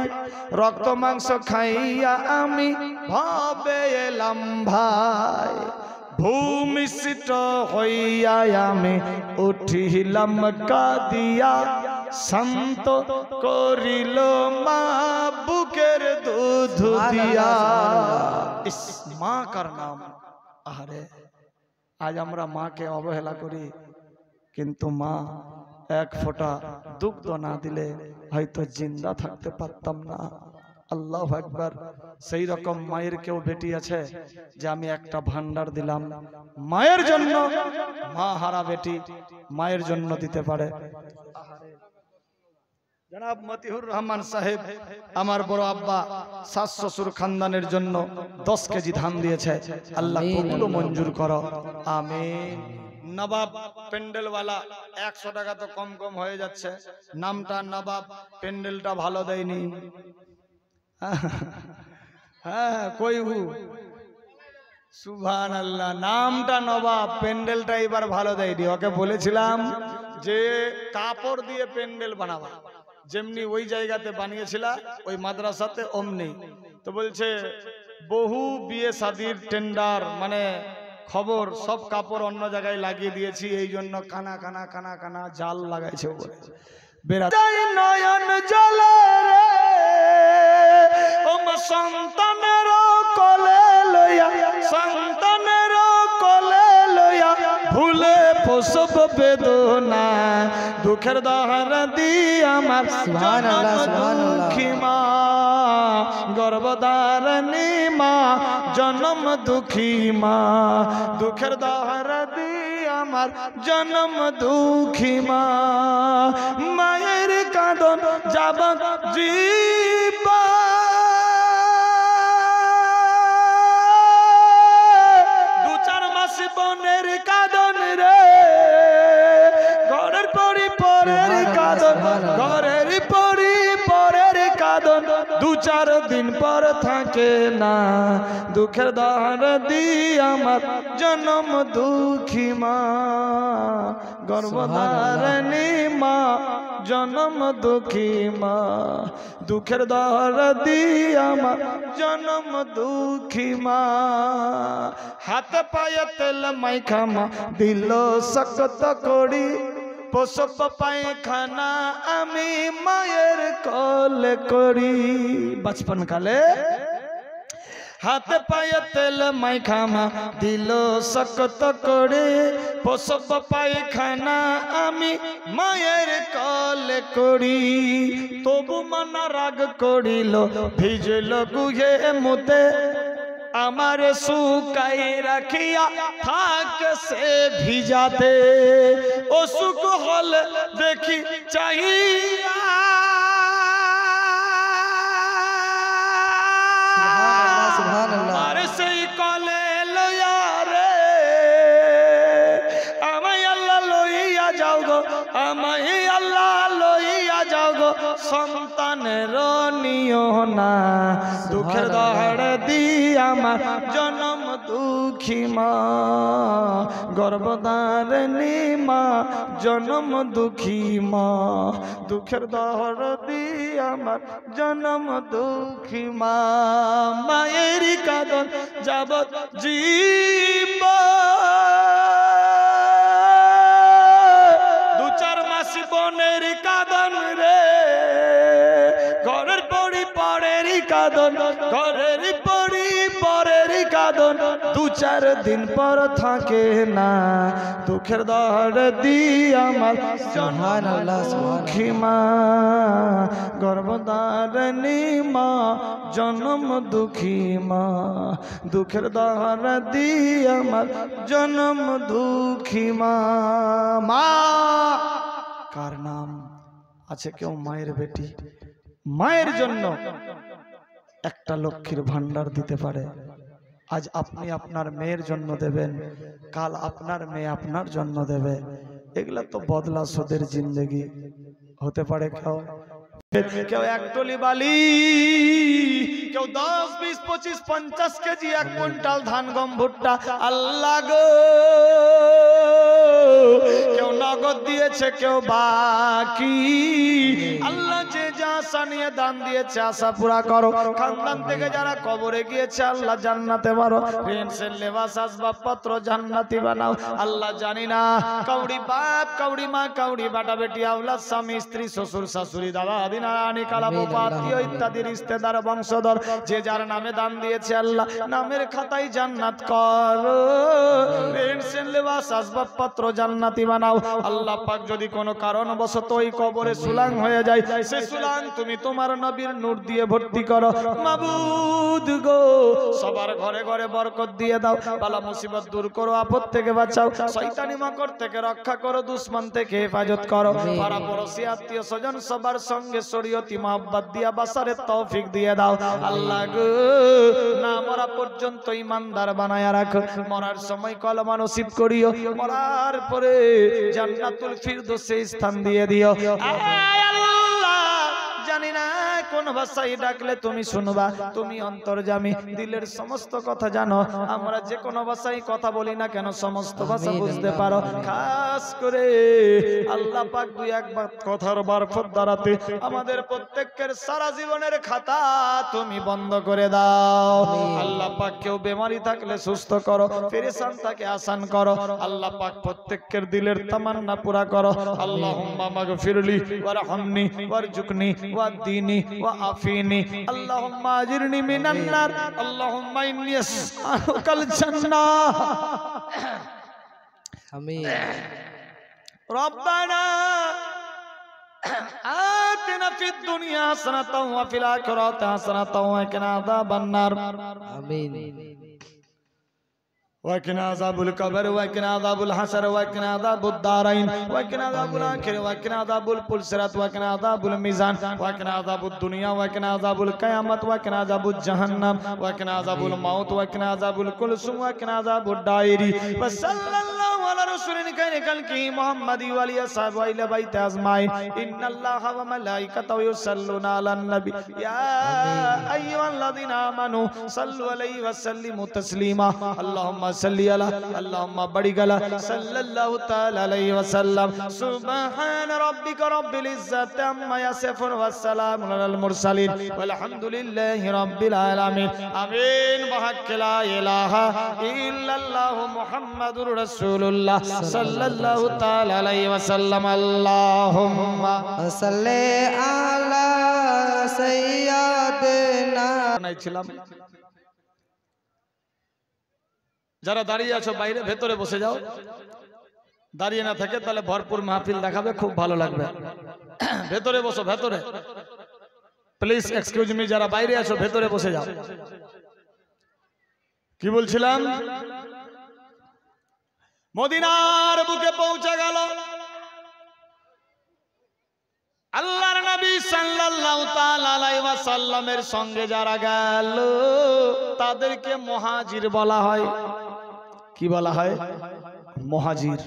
रक्त मांस खाइया आमी भावे एलाम भाई। भूमिष्ठ हइया आमी उठिलाम कादिया, शांत करिल मा बुकेर दूध दिया। इस माँ कार नाम आहारे आज आमरा माँ के अवहेला करी, किन्तु माँ एक फोटा दुग्ध ना दिले हयतो जिंदा थाकते पारताम ना। আল্লাহু আকবার। সেই রকম মায়ের কেউ বেটি আছে যে আমি একটা ভান্ডার দিলাম মায়ের জন্য, মা হারা বেটি মায়ের জন্য দিতে পারে। জনাব মতিউর রহমান সাহেব আমার বড় আব্বা শাশ শ্বশুর খানদানের জন্য 10 কেজি ধান দিয়েছে। আল্লাহ কবুল ও মঞ্জুর করো, আমিন। নবাব প্যান্ডেলওয়ালা 100 টাকা তো কম কম হয়ে যাচ্ছে, নামটা নবাব, প্যান্ডেলটা ভালো দেয়নি। হ্যাঁ কই হু সুবহানাল্লাহ, নামটা নবাব, প্যান্ডেলটা এবার ভালো দেয়নি। ওকে বলেছিলাম যে কাপড় দিয়ে প্যান্ডেল বানাবা, যেমনি ওই জায়গাতে বানিয়েছিল ওই মাদ্রাসাতে অমনি। তো বলছে বহু বিয়ে শাদির টেন্ডার মানে খবর সব কাপড় অন্য জায়গায় লাগিয়ে দিয়েছি, এই জন্য কানা কানা কানা কানা জাল লাগাইছে উপরে। নয়ন জলে রে সন্তানের কোলে লইয়া, সন্তানের কোলে লইয়া ভুলে প্রসব বেদনা। দুঃখের দহর দি আমার দুঃখী মা, গর্ভধারিণী মা জন্ম দুঃখী মা। দুঃখের দহর দি আমার জন্ম দুঃখী মা। মায়ের কাঁদন যাবত জীবা, বনের কাঁদন রে, ঘরের পরি পরের কাঁদন, ঘরের পরি পরের কাঁদন, 2-4 দিন পর থাকে না। দুঃখের দহর দি আমার জন্ম দুঃখী মা, গর্ভধারিণী মা জন্ম দুঃখী মা। দুঃখের দহর দি আমার জন্ম দুঃখী মা। হাতে পায়ে তেল মাইখা মা দিল শক্ত করি, প্রসব পায়খানা আমি মায়ের কোলে করি। বচপন কালে হাতে পায়ে তেল মাইখা মা দিল শক্ত করে, প্রসব পায়খানা আমি মায়ের কোলে করি। তবু মনা রাগ করিল ভিজল গুহে মুতে, আমার শুকাই রাখিয়া থাক সে ভিজাতে। অসুখ হলে দেখি চাহিয়া, আর সেই কলে লইয়া রে আমায় আল্লাহ লইয়া যাও গো, আমায় আল্লাহ লইয়া যাও গো, সন্তানের নিও না। দুঃখের দহর দি আমার জন্ম দুঃখী দুঃখী মা গর্ভধারিণী মা জনম দুঃখী মা দুঃখের দরদি আমার জনম দুঃখী মা মায়ের কাঁদন যাবত জীবন দু চার মাস বনের কাঁদন রে ঘরের পরি পরের কাঁদন ঘরের পরি পরের কাঁদন দু চার দিন পর থাকে না দুঃখের দরদি আমার সুবহানাল্লাহ, দুঃখী মা গর্ভধারিণী মা জনম দুঃখী মা দুঃখের দরদি আমার জনম দুঃখী মা মা কার নাম আছে কেউ মায়ের বেটি মায়ের জন্য একটা লক্ষ্মীর ভান্ডার দিতে পারে আজ আপনি আপনার মেয়ের জন্য দেবেন কাল আপনার মেয়ে আপনার জন্য দেবে এগুলা তো বদলা সুদের জিন্দেগি হতে পারে কেউ এক টলি বালি কেউ 10, 20, 25, 50 কেজি 1 কুইন্টাল ধান গম ভুট্টা আল্লাহ গো কেউ নগদ দিয়েছে কেউ বাকি আল্লাহ যে যা আশা নিয়ে দান দিয়েছে আশা পুরা করো খানদান থেকে যারা কবরে গিয়েছে আল্লাহ জান্নাতে বারো পেন্সিল লেবাস আসবাবপত্র জান্নাতি বানাও আল্লাহ জানি না কাউড়ি বাপ কাউড়ি মা কাউড়ি বাটা বেটি আওলাদ স্বামী স্ত্রী শ্বশুর শাশুড়ি দাদা দিনা রানী কালাবুপা আত্মীয় ইত্যাদি রিশতেদার বংশধর যে যার নামে দান দিয়েছে আল্লাহ নামের খাতায় জান্নাত করো পেন্সিল লেবাস আসবাবপত্র জান্নাতি বানাও আল্লাহ পাক যদি কোনো কারণবশত ওই কবরে সুলাং হয়ে যায় সে সুলাং তুমি তোমার নবীর নূর দিয়ে ভর্তি করো মাবুদ গো সবার ঘরে ঘরে বরকত দিয়ে দাও বালা মুসিবত দূর করো আপদ থেকে বাঁচাও শয়তানি মাকড় থেকে রক্ষা করো দুশমন থেকে হেফাজত করো পাড়া পড়োশি আত্মীয় স্বজন সবার সঙ্গে শরীয়তি মহব্বত দিয়া বাসারের তৌফিক দিয়ে দাও আল্লাহ গো না মরা পর্যন্ত ইমানদার বানায়া রাখো মরার সময় কলমা নসিব করিও মরার পরে জান্নাতুল ফিরদৌসে স্থান দিয়ে দিও আল্লাহ জানি না কোন ভাষায় ডাকলে তুমি শুনবা তুমি অন্তর্যামী দিলের সমস্ত কথা জানো আমরা যে কোনো ভাষায় কথা বলি না কেন সমস্ত ভাষা বুঝতে পারো খাস করে আল্লাহ পাক দুই একবার কথার বরকত দ্বারাতে আমাদের প্রত্যেকের সারা জীবনের খাতা তুমি বন্ধ করে দাও আল্লাহ পাক কেউ বেমারি থাকলে সুস্থ করো পেরেশান থাকে আসান করো আল্লাহ পাক প্রত্যেকের দিলের তামান্না পুরা করো আল্লাহুম্মা মাগফিরলি ওয়ারহামনি ওয়ারজুকনি ওয়াদিনি وعافيني اللهم اجرني من النار اللهم اني اسالك الجنه آمين ربنا آتنا في الدنيا حسنة وفي الآخرة حسنة وقنا عذاب النار آمين وقنا عذاب القبر وقنا عذاب الحشر وقنا عذاب الدارين وقنا عذاب الآخرة وقنا عذاب الصراط وقنا عذاب الميزان وقنا عذاب الدنيا وقنا عذاب القيامة وقنا عذاب الجهنم وقنا عذاب الموت وقنا عذاب الكلثوم وقنا عذاب الدائري وصلى الله على رسول خير محمد وعلى اصحابه وعلى بيت اجمعين ان الله وملائكته يصلون على النبي يا ايها الذين امنوا صلوا عليه وسلموا تسليما اللهم صل على اللهم بارك على صلى الله تعالى عليه وسلم سبحان ربك رب العزة عما يصفون والسلام على المرسلين والحمد لله رب العالمين آمين بحق لا إله إلا الله محمد رسول الله صلى الله تعالى عليه وسلم اللهم صل على سيدنا যারা দাঁড়িয়ে আছো বাইরে ভেতরে বসে যাও দাঁড়িয়ে না থাকে তাহলে ভরপুর মাহফিল দেখাবে খুব ভালো লাগবে ভেতরে বসো ভেতরে প্লিজ এক্সকিউজ মি যারা বাইরে আছো ভেতরে বসে যাও কি বলছিলাম মদিনার বুকে পৌঁছে গেল আল্লাহর নবী সাল্লাল্লাহু তাআলা আলাইহি ওয়াসাল্লামের সঙ্গে যারা গেল তাদেরকে মুহাজির বলা হয় কি বলা হয় মুহাজির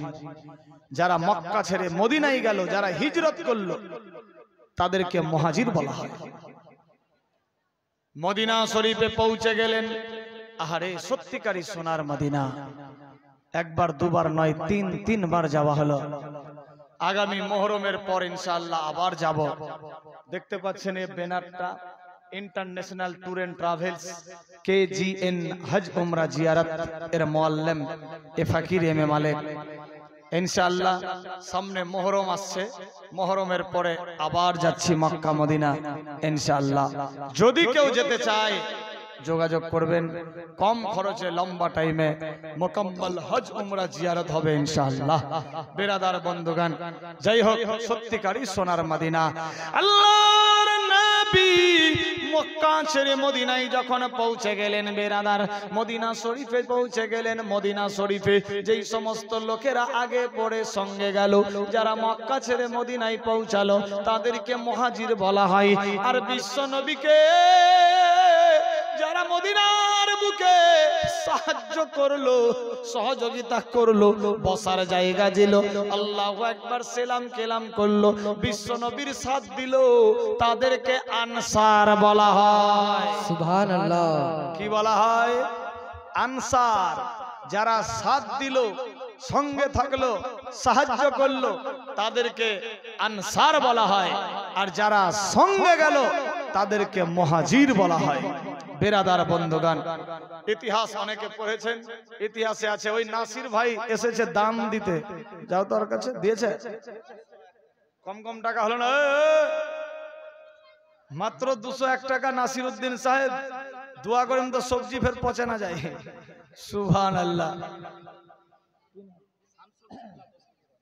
যারা মক্কা ছেড়ে মদিনায় গেল যারা হিজরত করলো তাদেরকে মুহাজির বলা হয় মদিনা শরীফে পৌঁছে গেলেন আহারে সত্যিকারী সোনার মদিনা একবার দুবার নয় তিনবার যাওয়া হলো। আগামী মুহররমের পর ইনশাআল্লাহ আবার যাব। দেখতে পাচ্ছেন এই ব্যানারটা, international tour and travels KGN হজ উমরা জিয়ারত এর মুআল্লিম এ ফকির এম এ মালিক। ইনশাআল্লাহ সামনে মুহররম আসছে, মুহররমের পরে আবার যাচ্ছি মক্কা মদিনা ইনশাআল্লাহ। যদি কেউ যেতে চায় যোগাযোগ করবেন, কম খরচে লম্বা টাইমে মোকাম্মল হজ উমরা জিয়ারত হবে ইনশাআল্লাহ। বেরাদার বন্ধুগণ, যাই হোক সত্যিকারী সোনার মদিনা। আল্লাহর নবী মক্কা ছেড়ে মদিনায় যখন পৌঁছে গেলেন, বেরাদার মদিনা শরীফে পৌঁছে গেলেন। মদিনা শরীফে যেই সমস্ত লোকেরা আগে পড়ে সঙ্গে গেল, যারা মক্কা ছেড়ে মদিনায় পৌঁছালো তাদেরকে মুহাজির বলা হয়। আর বিশ্ব নবীকে যারা মদিনার বুকে সাহায্য করলো, সহযোগিতা করলো, বসার জায়গা দিল, আল্লাহু আকবার সালাম কেলাম করলো, বিশ্ব নবীর সাথ দিল, তাদেরকে আনসার বলা হয়। সুবহানাল্লাহ। কি বলা হয়? আনসার। যারা সাথ দিল, সঙ্গে থাকলো, সাহায্য করলো, তাদেরকে আনসার বলা হয়। আর যারা সঙ্গে গেল তাদেরকে মুহাজির বলা হয়। বেরাদার বন্ধুগণ, ইতিহাস অনেকে পড়েছেন, ইতিহাসে আছে ওই নাসির ভাই এসেছে দান দিতে, যাও তোর কাছে দিয়েছে, কম টাকা হলো না, মাত্র 201 টাকা। নাসির উদ্দিন সাহেব দোয়া করেন তো সবজি ফের পচে না যায়। সুবহানাল্লাহ।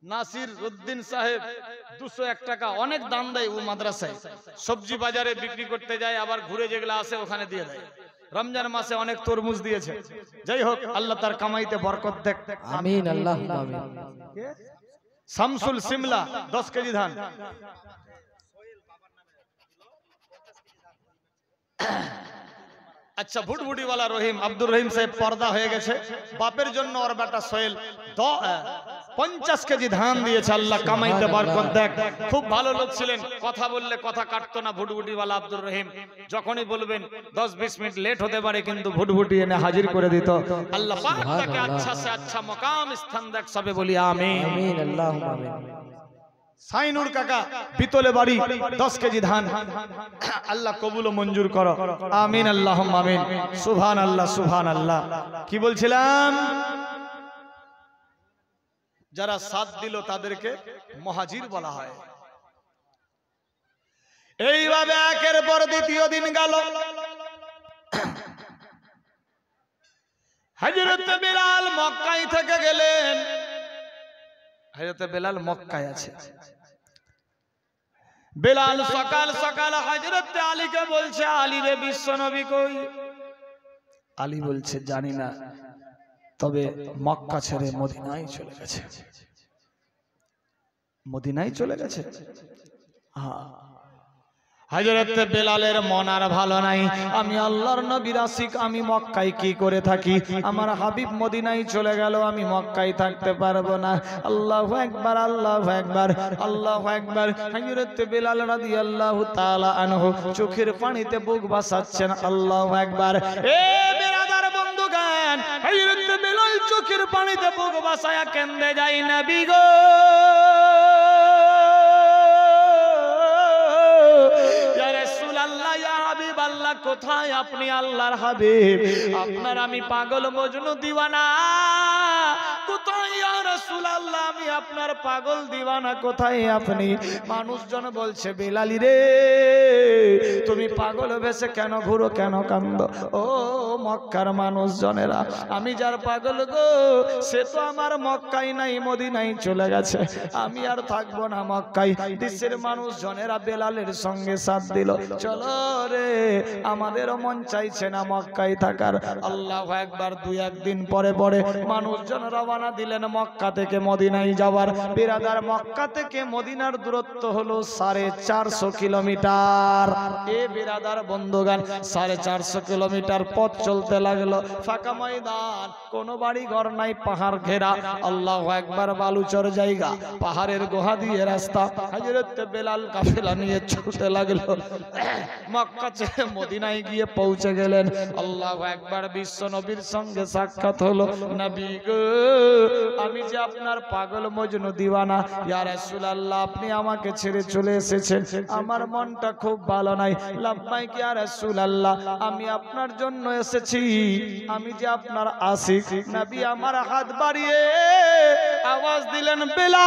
নাসির উদ্দিন সাহেব 201 টাকা, অনেক দাম দেয় ও মাদ্রাসায়, সবজি বাজারে বিক্রি করতে যায়, আবার ঘুরে যেগুলো আসে ওখানে দিয়ে দেয়। রমজান মাসে অনেক তরমুজ দিয়েছে। যাই হোক আল্লাহ তার কামাইতে বরকত দেখ, আমিন আল্লাহুম্মা আমিন। শামসুল সিমলা 10 কেজি ধান। আচ্ছা, ভুটভুটিওয়ালা রহিম আব্দুর রহিম সাহেব পর্দা হয়ে গেছে, বাপের জন্য ওর বেটা সোহেল 50 কেজি ধান দিয়েছে। আল্লাহ কামাইতে বরকত দেখ। খুব ভালো লোক ছিলেন, কথা বললে কথা কাটতো না ভুটভুটিওয়ালা আব্দুর রহিম। যখনই বলবেন 10-20 মিনিট লেট হতে পারে, কিন্তু ভুটভুটি এনে হাজির করে দিত। আল্লাহ পাক তাকে আচ্ছা সে আচ্ছা মাকাম স্থান দেখ, সবে বলি আমিন আমিন আল্লাহুম্মা আমিন। সাইনুর কাকা পিতলে বাড়ি 10 কেজি ধান, আল্লাহ কবুল ও মঞ্জুর করো, আমিন আল্লাহুম্মা আমিন। সুবহানাল্লাহ সুবহানাল্লাহ। কি বলছিলাম? যারা সাথ দিল তাদেরকে মুহাজির বলা হয়। এইভাবে একের পর দ্বিতীয় দিন গেল। হযরত বিলাল মক্কায় থেকে গেলেন। হযরত বিলাল মক্কায় আছে। বিলাল সকাল সকাল হযরত আলীকে বলছে, আলী রে বিশ্ব নবী কই? আলী বলছে জানি না, তবে মক্কা ছেড়ে মদিনায় চলে গেছে। মদিনায় চলে গেছে। হ্যাঁ। হযরত বেলালের মন আর ভালো নাই, আমি আল্লাহর নবীর আশিক, আমি মক্কায় কি করে থাকি? আমার হাবিব মদিনায় চলে গেল, আমি মক্কায় থাকতে পারবো না। আল্লাহু আকবার আল্লাহু আকবার আল্লাহু আকবার। হযরত বেলাল রাদিয়াল্লাহু তাআলা আনহু চোখের পানিতে বুক ভাসাচ্ছেন। আল্লাহু আকবার। এ বেরাদার বন্ধুগণ, হযরত বেলাল চোখের পানিতে বুক ভাসায়া কেন্দে যায়, নবী গো কোথায় আপনি আল্লাহর হাবিব? আপনার আমি পাগল মজনু দিওয়ানা। কোথায় ইয়া রাসূলুল্লাহ, আমি আপনার পাগল দিওয়ানা, কোথায় আপনি? মানুষজন বলছে, বেলালী রে তুমি পাগল বেশে কেন ঘুরো, কেন কান্দো? ও মক্কার মানুষজনেরা, আমি যার পাগল গো, সে তো আমার মক্কায় নাই, মদিনায় চলে গেছে। আমি আর থাকবো না মক্কায়। দেশের মানুষজনেরা বেলালের সঙ্গে সাথ দিল। চলো রে, আমাদেরও মন চাইছে না মক্কায় থাকার। আল্লাহু আকবার। 2-1 দিন পরে পরে মানুষজন রওনা দিলেন মক্কা মক্কা থেকে মদিনায় যাওয়ার। বিরাদার, মক্কা থেকে মদিনার দূরত্ব হলো 450 কিলোমিটার। এ বিরাদার বন্ধুগান, 450 কিলোমিটার পথ চলতে লাগলো। ফাঁকা ময়দান, কোনো বাড়ি ঘর নাই, পাহাড় ঘেরা। আল্লাহু আকবার, বালুচর জায়গা, পাহাড়ের গুহা দিয়ে রাস্তা। হযরত বেলাল কাফেলা নিয়ে চলতে লাগলো। মক্কা থেকে মদিনায় গিয়ে পৌঁছে গেলেন। আল্লাহু আকবার, বিশ্ব নবীর সঙ্গে সাক্ষাৎ হলো। নবী গো, আমি যে আপনার পাগল মজনু দিওয়ানা। ইয়া রাসূলুল্লাহ, আপনি আমাকে ছেড়ে চলে এসেছেন, আমার মনটা খুব ভালো নাই। লাব্বাইক ইয়া রাসূলুল্লাহ, আমি আপনার জন্য এসেছি, আমি যে আপনার আশিক। নবী আমার হাত বাড়িয়ে আওয়াজ দিলেন, বেলাল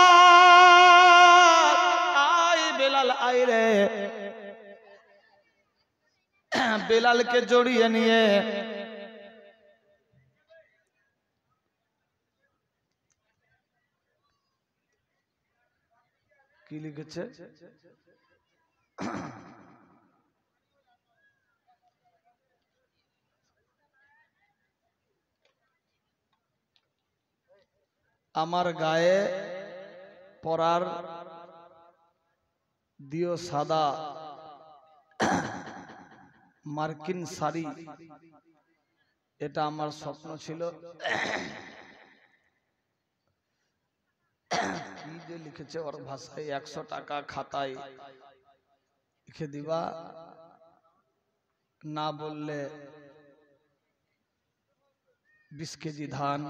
আয়, বেলাল আয় রে। বেলালকে জড়িয়ে নিয়ে কি লিখেছে, আমার গায়ে পরার দিও সাদা মার্কিন শাড়ি, এটা আমার স্বপ্ন ছিল। কি যে লিখেছে ওর ভাষায়, 100 টাকা খাতায় লিখে দিবা, না বললে 20 কেজি ধান।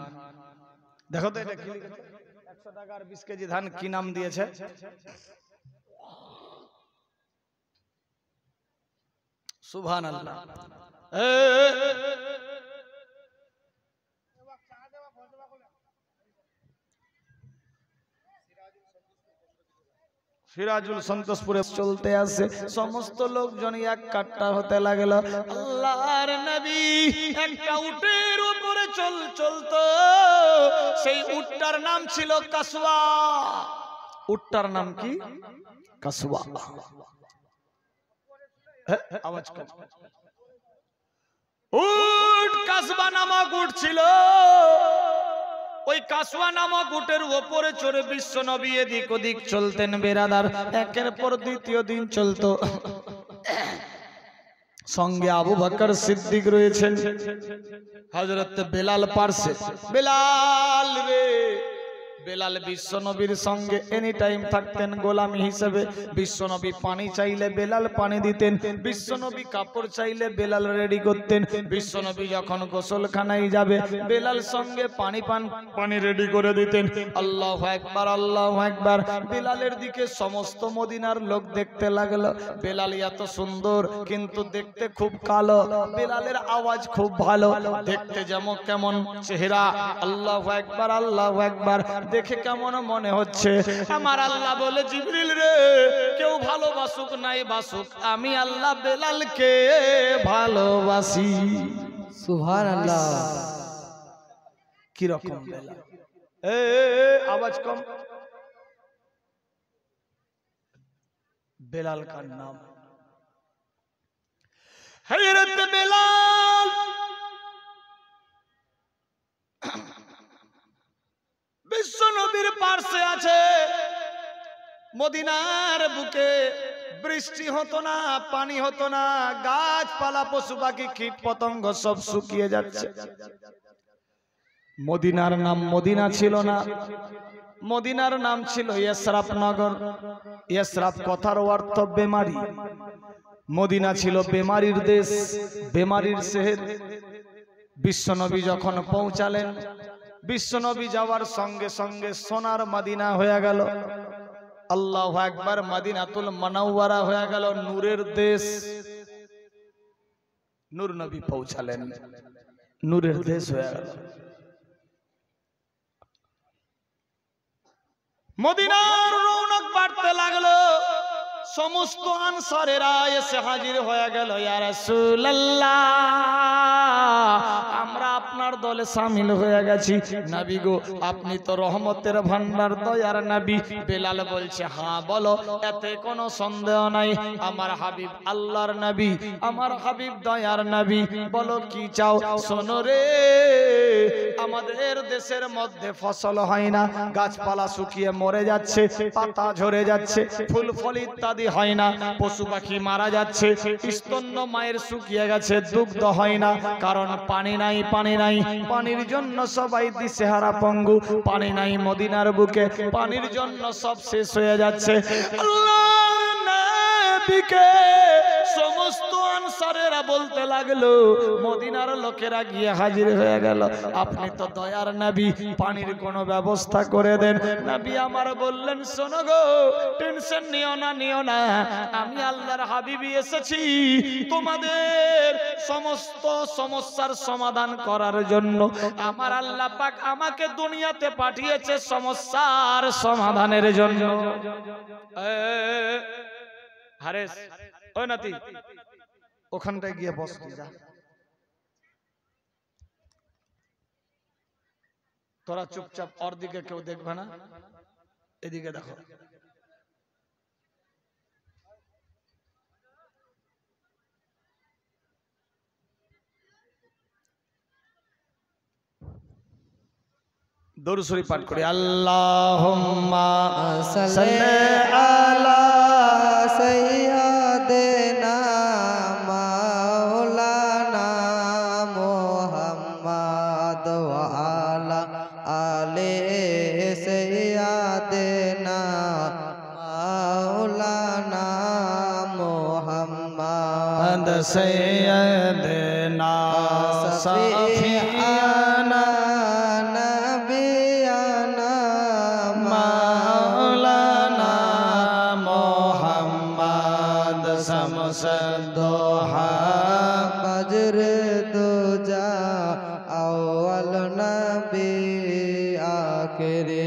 দেখো তো এটা কি লিখেছে, 100 টাকা আর 20 কেজি ধান, কি নাম দিয়েছে? সুবহানাল্লাহ। সিরাজুল সন্তোষপুরে চলতে আসে, সমস্ত লোকজন এক কাট্টা হতে লাগলো। আল্লাহর নবী একটা উটের উপরে চলতো, সেই উটটার নাম ছিল কাসওয়া। উটটার নাম কি? কাসওয়া। আওয়াজ কম। উট কাসওয়া নামক উট ছিল। ওই কাসওয়া নামক উটের উপরে চড়ে বিশ্ব নবী এদিক ওদিক চলতেন। বেরাদার, একের পর দ্বিতীয় দিন চলতো। সঙ্গে আবু বকর সিদ্দিক রয়েছেন, হযরত বেলাল পারছে। বেলাল রে, বেলাল বিশ্ব নবীর সঙ্গে এনি টাইম থাকতেন গোলামি হিসেবে। বিশ্ব নবী পানি চাইলে বেলাল পানি দিতেন, বিশ্ব নবী কাপড় চাইলে বেলাল রেডি করতেন। বিশ্ব নবী যখন গোসলখানায় যাবে, বেলাল সঙ্গে পানি রেডি করে দিতেন। আল্লাহু আকবার, আল্লাহু আকবার। বেলালের দিকে সমস্ত মদিনার লোক দেখতে লাগলো। বেলাল এত সুন্দর, কিন্তু দেখতে খুব কালো। বেলালের আওয়াজ খুব ভালো, দেখতে যেমন কেমন চেহারা। আল্লাহু আকবার, আল্লাহু আকবার। দেখে কেমন মনে হচ্ছে। আমার আল্লাহ বলে, জিবরিল রে, কেউ ভালোবাসুক নাই বাসুক, আমি আল্লাহ বেলালকে ভালোবাসি। সুবহানাল্লাহ। কি রকম বেলাল? আওয়াজ কম। বেলাল কার নাম? হযরত বেলাল বিশ্ব নবীর পাশে আছে। মদিনার বুকে বৃষ্টি হতো না, পানি হতো না, গাছপালা পশু পাখি কীট পতঙ্গ সব শুকিয়ে যাচ্ছে। মদিনার নাম মদিনা ছিল না, মদিনার নাম ছিল ইসরাফ নগর। ইসরাফ কথার অর্থ বেমারি। মদিনা ছিল বেমারির দেশ, বেমারির শহর। বিশ্বনবী যখন পৌঁছালেন, বিশ্বনবী যাওয়ার সঙ্গে সঙ্গে সোনার মদিনা হয়ে গেল। আল্লাহু আকবার। মদিনাতুল মুনাওয়ারা হয়ে গেল নূরের দেশ। নূর নবী পৌঁছালেন, নূরের দেশ হয়ে গেল। মদিনার রৌনক বাড়তে লাগলো। সমস্ত আনসারেরা এসে হাজির হয়ে গেল। ইয়া রাসূলুল্লাহ, আমরা আপনার দলে শামিল হয়ে গেছি। নবী গো, আপনি তো রহমতের ভান্ডার, দয়ার নবী। বেলাল বলছে, হ্যাঁ বলো, এতে কোনো সন্দেহ নাই। আমার হাবিব আল্লাহর নবী, আমার হাবিব দয়ার নবী, বলো কি চাও। শোনো রে, আমাদের দেশের মধ্যে ফসল হয় না, গাছপালা শুকিয়ে মরে যাচ্ছে, পাতা ঝরে যাচ্ছে, ফুল ফল ইত্যাদি হয় না, পশু পাখি মারা যাচ্ছে, স্তন্য মায়ের শুকিয়ে গেছে, দুগ্ধ হয় না, কারণ পানি নাই, পানি নাই। পানির জন্য সবাই দিশেহারা পঙ্গু, পানি নাই মদিনার বুকে, পানির জন্য সব শেষ হয়ে যাচ্ছে। আল্লাহর নবীকে সমস্ত আনসারেরা বলতে লাগলো, মদিনার লোকেরা গিয়ে হাজির হয়ে গেল, আপনি তো দয়ার নবী, পানির কোনো ব্যবস্থা করে দেন। নবী আমার বললেন, শোনো গো, টেনশন নিও না, নিও না, আমি আল্লাহর হাবিবি এসেছি তোমাদের সমস্ত সমস্যার সমাধান করার জন্য। আমার আল্লাহ পাক আমাকে দুনিয়াতে পাঠিয়েছে সমস্যার সমাধানের জন্য। হারেস, ওই নাতি, ওখানটায় গিয়ে বসতি যা, তোরা চুপচাপ, ওর দিকে কেউ দেখবে না, এদিকে দেখো। দরুদ শরীফ পাঠ করি। আল্লাহুম্মা সাল্লি আলা সাইয়্যিদিনা মাওলানা মুহাম্মদ ওয়া আলা আলি সাইয়্যিদিনা মাওলানা মুহাম্মদ সাইয়্যিদিনা সাফিয়ানা दोहा बजर दूजा अव्वल नबी आखिरी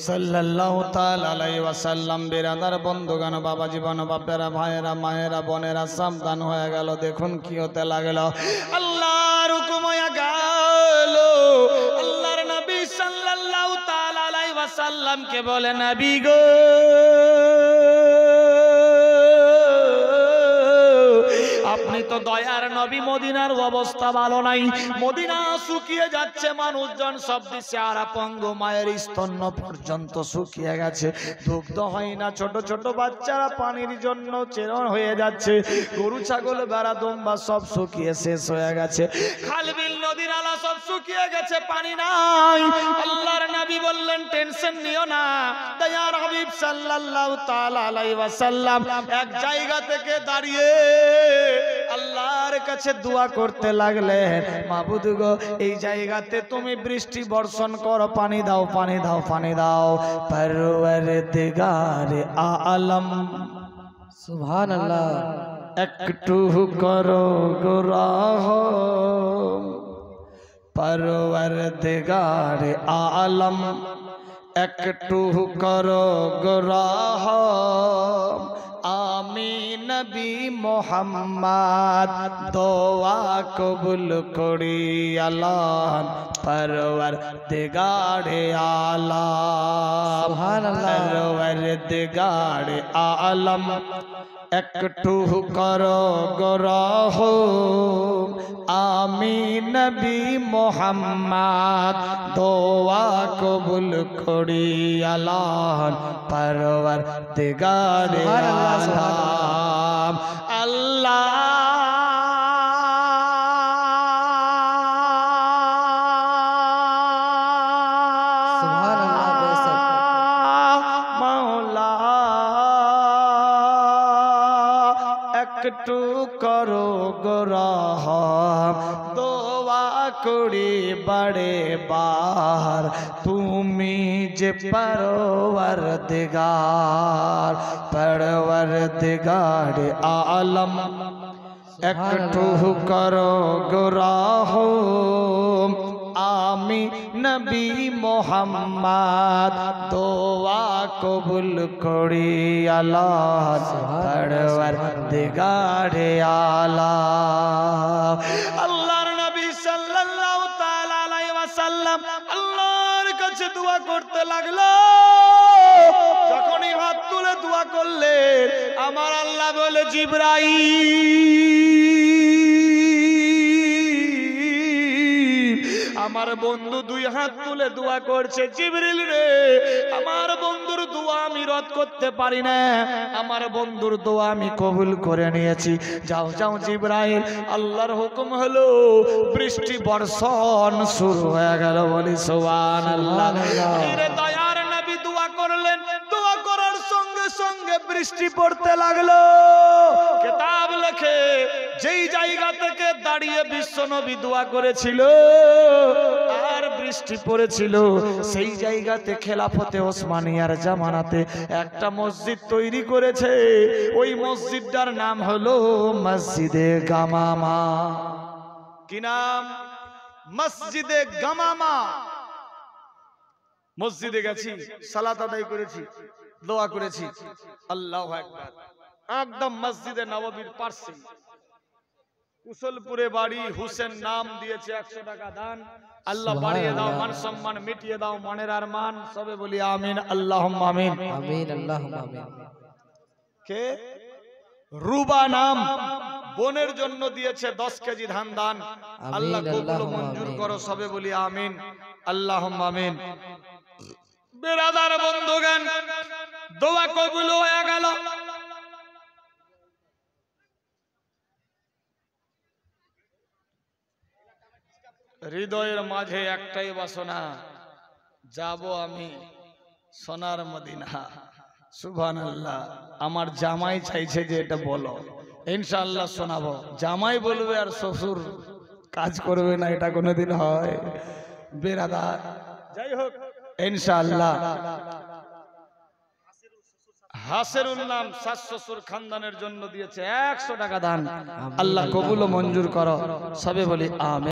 সাল্লাল্লাহু তাআলা আলাইহি ওয়াসাল্লাম। বিরাদার বন্ধুগণ, বাবা জীবন, বাপেরা, ভাইয়েরা, মায়েরা, বোনেরা, সাবধান হয়ে গেল। দেখুন কি হতে লাগলো, আল্লাহর হুকুম হয়ে গেল। আল্লাহর নবী সাল্লাল্লাহু তাআলা আলাইহি ওয়াসাল্লামকে বলে, নবী গো, আপনি তো দয়ার নবী, মদিনার অবস্থা ভালো নাই, মদিনা শুকিয়ে যাচ্ছে, মানুষজন সব দিশেহারা পঙ্গু, মায়ের স্তন্য পর্যন্ত শুকিয়ে গেছে, দুগ্ধ হয় না, ছোট ছোট বাচ্চারা পানির জন্য চেরণ হয়ে যাচ্ছে, গরু ছাগল ভেড়া দুম্বা সব শুকিয়ে শেষ হয়ে গেছে, খালবিল নদীর আলা সব শুকিয়ে গেছে, পানি নাই। আল্লাহর নবী বললেন, টেনশন নিও না, দয়ার হাবিব সাল্লাল্লাহু তাআলা আলাইহি ওয়াসাল্লাম এক জায়গা থেকে দাঁড়িয়ে আল্লাহর কাছে দোয়া করতে লাগলেন, মাবুদ গো, এই জায়গাতে তুমি বৃষ্টি বর্ষণ করো, পানি দাও, পানি দাও, পানি দাও। পরওয়ারদিগার আলম, সুবহানাল্লাহ, একটু করো গো রহম। পরওয়ারদিগার আলম, একটু করো গো রহম। আমি নবী মোহাম্মদ দোয়া কবুল করি, আল্লাহ পরওয়ারদিগারে আলম, পরওয়ারদিগারে আলম, একটু করো গো রহম। আমি নবী মোহাম্মদ দোয়া কবুল করি, আল্লাহ পরওয়ারদিগারে আলম। আল্লাহ একটু করো গো রহম, দোয়া করি বারে বার, তুমি যে পরওয়ারদিগার, পরওয়ারদিগারে আলম, একটু করো গো রহম। আমি নবী মোহাম্মদ দোয়া কবুল করি, আল্লাহ পরওয়ারদিগারে আলম। আল্লাহর নবী সাল্লাল্লাহু তাআলা আলাইহি ওয়াসাল্লাম আল্লাহর কাছে দোয়া করতে লাগলো। যখনই হাত তুলে দোয়া করলেন, আমার আল্লাহ বলে, জিবরাইল, আমার বন্ধু দুই হাত তুলে দোয়া করছে, জিবরিল রে আমার বন্ধুর দোয়া আমি রদ করতে পারি না, আমার বন্ধুর দোয়া আমি কবুল করে নিয়েছি। যাও যাও জিবরাইল, আল্লাহর হুকুম হলো বৃষ্টি বর্ষণ শুরু হয়ে গেল। বলি সুবহানাল্লাহ। এর দয়ার নবী দোয়া করলেন, দোয়া করার সঙ্গে সঙ্গে বৃষ্টি পড়তে লাগলো। কিতাব লেখে যেই জায়গা থেকে দাঁড়িয়ে বিশ্ব নবী দোয়া করেছিল আর বৃষ্টি পড়েছিল, সেই জায়গাতে খেলাফতে ওসমানিয়ার জামানাতে একটা মসজিদ তৈরি করেছে। ওই মসজিদটার নাম হলো মসজিদে গামামা। কি নাম? মসজিদে গামামা। মসজিদে গেছি, সালাত আদায় করেছি, দোয়া করেছি, আল্লাহু আকবার। একদম মসজিদে নববীর পাশে, কুশলপুরে বাড়ি, হুসেন নাম দিয়েছে, 100 টাকা দান। আল্লাহ বাড়িয়ে দাও, মান সম্মান মিটিয়ে দাও, মনের আর মান। সবে বলি আমিন, আল্লাহুম্মা আমিন। আমিন, আল্লাহুম্মা আমিন। কে? রুবা নাম, বোনের জন্য দিয়েছে 10 কেজি ধান দান। আল্লাহ কবুল মঞ্জুর করো, সবে বলি আমিন, আল্লাহুম্মা আমিন। বেরাদার বন্ধুগণ, দোয়া কবুল হয়ে গেল। হৃদয়ের মাঝে একটাই বাসনা, যাব আমি সোনার মদিনা। সুবহানাল্লাহ। আমার জামাই চাইছে যে এটা বলো, ইনশাআল্লাহ শোনাবো। জামাই বলবে আর শ্বশুর কাজ করবে না, এটা কোনোদিন হয়? বেরাদার, যাই হোক ইনশাআল্লাহ। হাসেরুল নাম শাশ শ্বশুর খানদানের জন্য দিয়েছে 100 টাকা দান। আল্লাহ কবুল ও মঞ্জুর করো, সবে বলি আমিন।